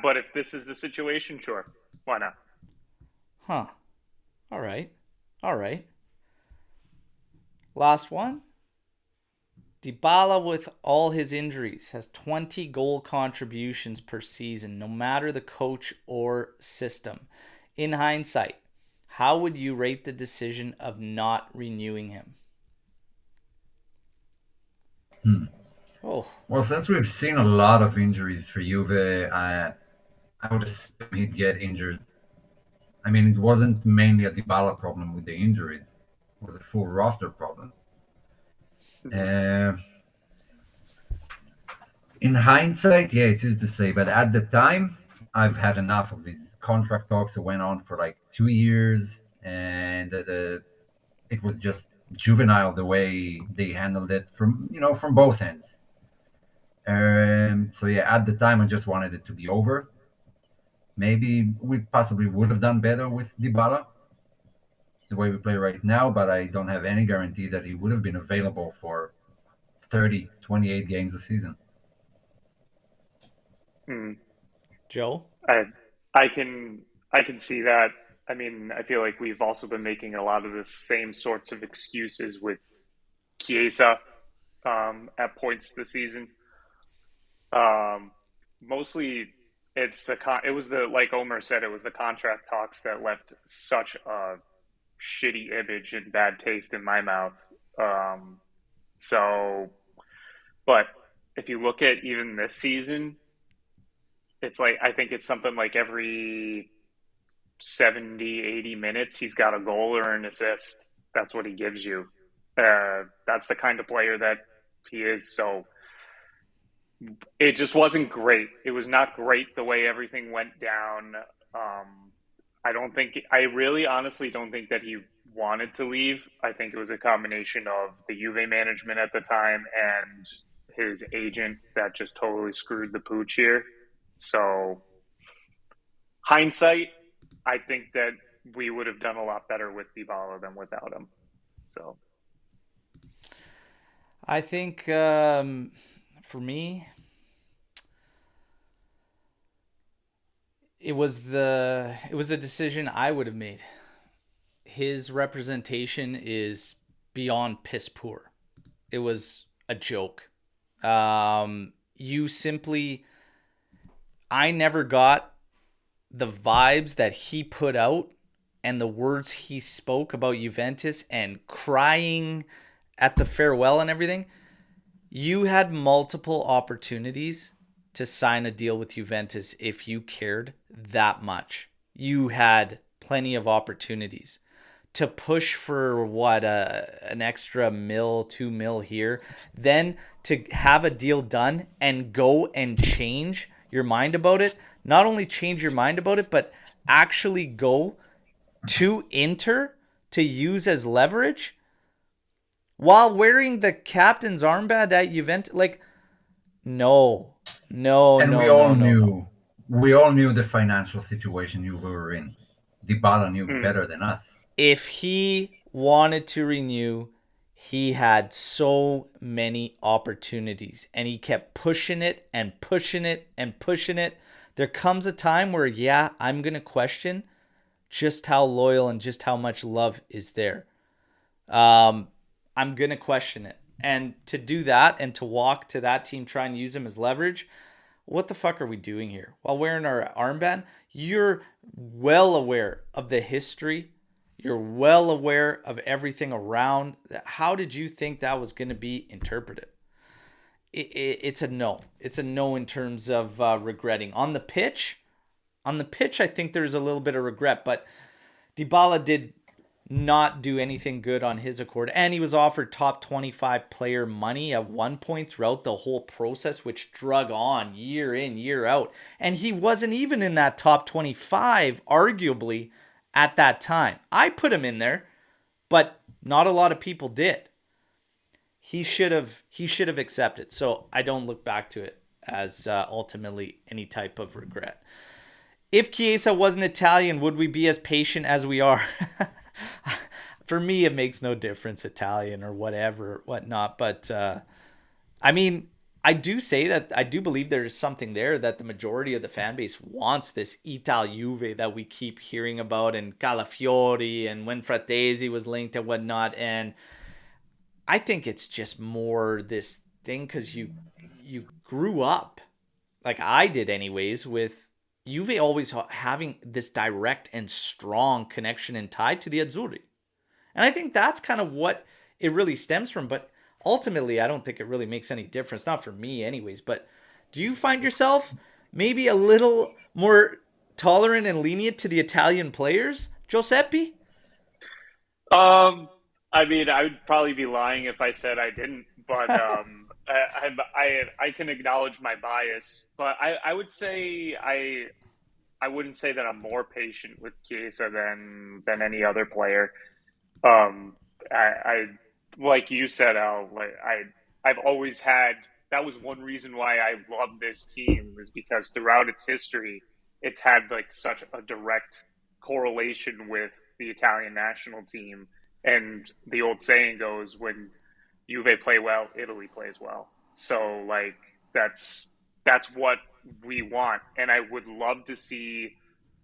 but if this is the situation, sure, why not? Huh. All right. All right. Last one. Dybala, with all his injuries, has 20 goal contributions per season, no matter the coach or system. In hindsight, how would you rate the decision of not renewing him? Hmm. Oh, Well, since we've seen a lot of injuries for Juve, I would assume he'd get injured. I mean, it wasn't mainly a Dybala problem with the injuries; it was a full roster problem. Mhm. Uh, in hindsight, yeah, it's easy to say, but at the time, I've had enough of these contract talks that went on for like 2 years, and it was just juvenile the way they handled it from both ends. So yeah, at the time, I just wanted it to be over. Maybe we possibly would have done better with Dybala the way we play right now, but I don't have any guarantee that he would have been available for 30, 28 games a season. Mm. Joe? I I can see that. I mean, I feel like we've also been making a lot of the same sorts of excuses with Chiesa at points this season. Um, Mostly, it was the like Omer said, it was the contract talks that left such a shitty image and bad taste in my mouth. Um, so, but if you look at even this season, it's like I think it's something like every 70, 80 minutes, he's got a goal or an assist. That's what he gives you. That's the kind of player that he is. So it just wasn't great. It was not great the way everything went down. I really honestly don't think that he wanted to leave. I think it was a combination of the Juve management at the time and his agent that just totally screwed the pooch here. So, hindsight, I think that we would have done a lot better with Dybala than without him. So, I think for me, it was a decision I would have made. His representation is beyond piss poor. It was a joke. You simply, I never got the vibes that he put out and the words he spoke about Juventus and crying at the farewell and everything. You had multiple opportunities to sign a deal with Juventus if you cared that much. You had plenty of opportunities to push for what an extra mil, 2 mil here, then to have a deal done and go and change your mind about it. Not only change your mind about it, but actually go to Inter to use as leverage while wearing the captain's armband at Juventus. Like, no, no, And no, no, no, no. we all knew the financial situation you were in. Dybala knew Mm. better than us. If he wanted to renew, he had so many opportunities and he kept pushing it and pushing it and pushing it. There comes a time where, yeah, I'm going to question just how loyal and just how much love is there. I'm going to question it. And to do that and to walk to that team, try and use him as leverage, what the fuck are we doing here? While wearing our armband, you're well aware of the history. You're well aware of everything around. How did you think that was going to be interpreted? It's a no. It's a no in terms of regretting. On the pitch, I think there's a little bit of regret, but Dybala did not do anything good on his accord. And he was offered top 25 player money at one point throughout the whole process, which drug on year in, year out. And he wasn't even in that top 25, arguably, at that time. I put him in there, but not a lot of people did. He should have accepted. So I don't look back to it as ultimately any type of regret. If Chiesa wasn't Italian, would we be as patient as we are? For me, it makes no difference, Italian or whatever, whatnot. But I mean, I do say that I do believe there is something there that the majority of the fan base wants this Ital Juve that we keep hearing about, and Calafiori, and when Fratesi was linked and whatnot. And I think it's just more this thing because you grew up, like I did anyways, with Juve always having this direct and strong connection and tie to the Azzurri. And I think that's kind of what it really stems from. But ultimately, I don't think it really makes any difference. Not for me, anyways. But do you find yourself maybe a little more tolerant and lenient to the Italian players, Giuseppe? Um, I mean, I would probably be lying if I said I didn't, but I can acknowledge my bias, but I would say I wouldn't say that I'm more patient with Chiesa than any other player. Um, I like you said, Al. Like I've always had. That was one reason why I love this team is because throughout its history, it's had like such a direct correlation with the Italian national team. And the old saying goes, when Juve play well, Italy plays well. So like that's what we want, and I would love to see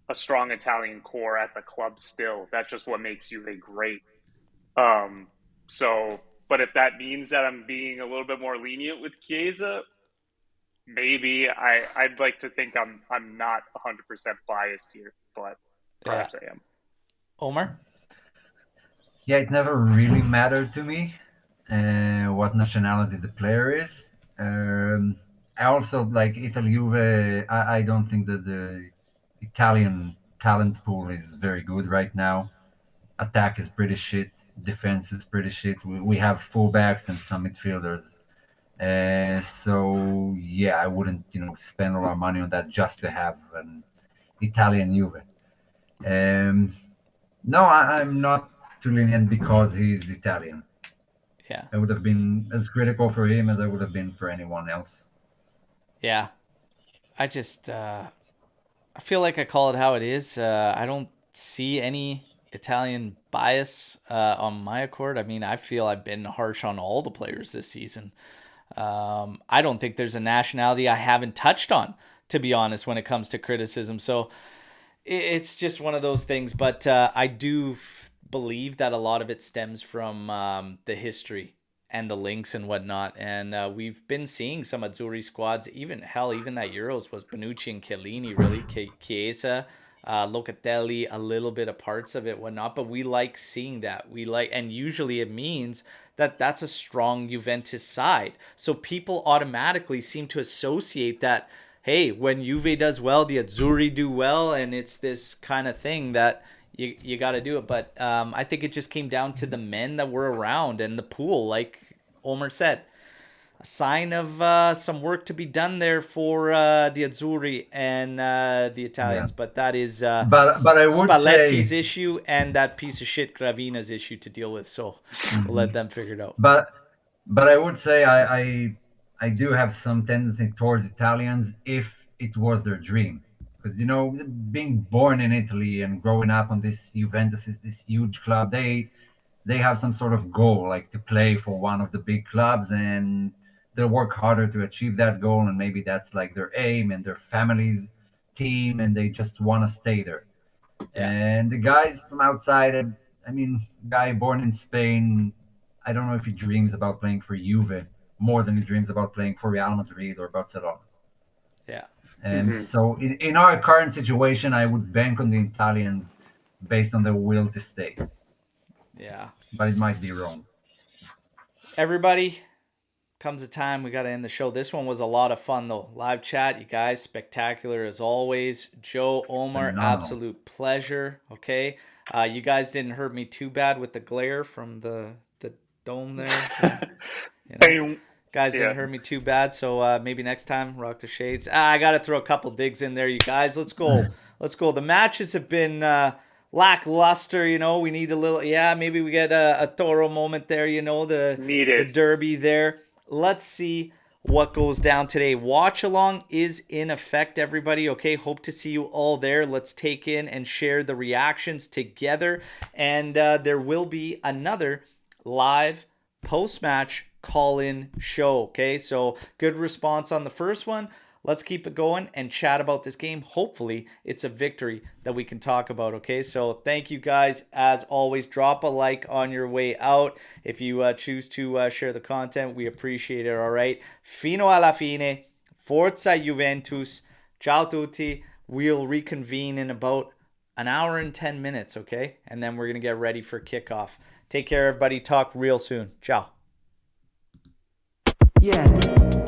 a strong Italian core at the club still. That's just what makes Juve great. Um, so, but if that means that I'm being a little bit more lenient with Chiesa, maybe I'd like to think I'm not 100% biased here, but Yeah. perhaps I am. Omer? Yeah, it never really mattered to me what nationality the player is. Um, I also like Italy Juve. I don't think that the Italian talent pool is very good right now. Attack is pretty shit. Defense is pretty shit. We have fullbacks and some midfielders. So yeah, I wouldn't spend all our money on that just to have an Italian Juve. Um, no, I'm not too lenient because he's Italian. Yeah. I would have been as critical for him as I would have been for anyone else. Yeah. I just I feel like I call it how it is. I don't see any Italian bias on my accord. I mean, I feel I've been harsh on all the players this season. I don't think there's a nationality I haven't touched on, to be honest, when it comes to criticism. So it's just one of those things. But I do believe that a lot of it stems from the history. and the links and whatnot. And we've been seeing some Azzurri squads, even that Euros was Bonucci and Chiellini, really, Chiesa, Locatelli, a little bit of parts of it, whatnot. But we like seeing that. And usually it means that that's a strong Juventus side. So people automatically seem to associate that, hey, when Juve does well, the Azzurri do well, and it's this kind of thing that you got to do it. But I think it just came down to the men that were around and the pool, like Omer said. A sign of some work to be done there for the Azzurri and the Italians. Yeah. But that is But I would Spalletti's say, issue and that piece of shit Gravina's issue to deal with. So we'll let them figure it out. but I would say I do have some tendency towards Italians if it was their dream, because being born in Italy and growing up on this Juventus is this huge club. They have some sort of goal, like to play for one of the big clubs, and they'll work harder to achieve that goal. And maybe that's like their aim and their family's team, and they just want to stay there. Yeah. And the guys from outside, I mean, guy born in Spain, I don't know if he dreams about playing for Juve more than he dreams about playing for Real Madrid or Barcelona. Yeah. And so in our current situation, I would bank on the Italians based on their will to stay. Yeah. But it might be wrong. Everybody, comes a time we got to end the show. This one was a lot of fun, though. Live chat, you guys, spectacular as always. Joe, Omer, Phenomenal. absolute pleasure. Okay. You guys didn't hurt me too bad with the glare from the dome there. Guys didn't hurt me too bad, so maybe next time, rock the shades. I got to throw a couple digs in there, you guys. Let's go. Let's go. The matches have been lackluster, we need a little, maybe we get a Toro moment there, the derby there. Let's see what goes down today. Watch along is in effect, everybody. Okay, hope to see you all there. Let's take in and share the reactions together, and there will be another live post-match call-in show. Okay, so good response on the first one. Let's keep it going and chat about this game. Hopefully, it's a victory that we can talk about, okay? So thank you guys. As always, drop a like on your way out. If you choose to share the content, we appreciate it, all right? Fino alla fine. Forza Juventus. Ciao tutti. We'll reconvene in about an hour and 10 minutes, okay? And then we're going to get ready for kickoff. Take care, everybody. Talk real soon. Ciao. Yeah.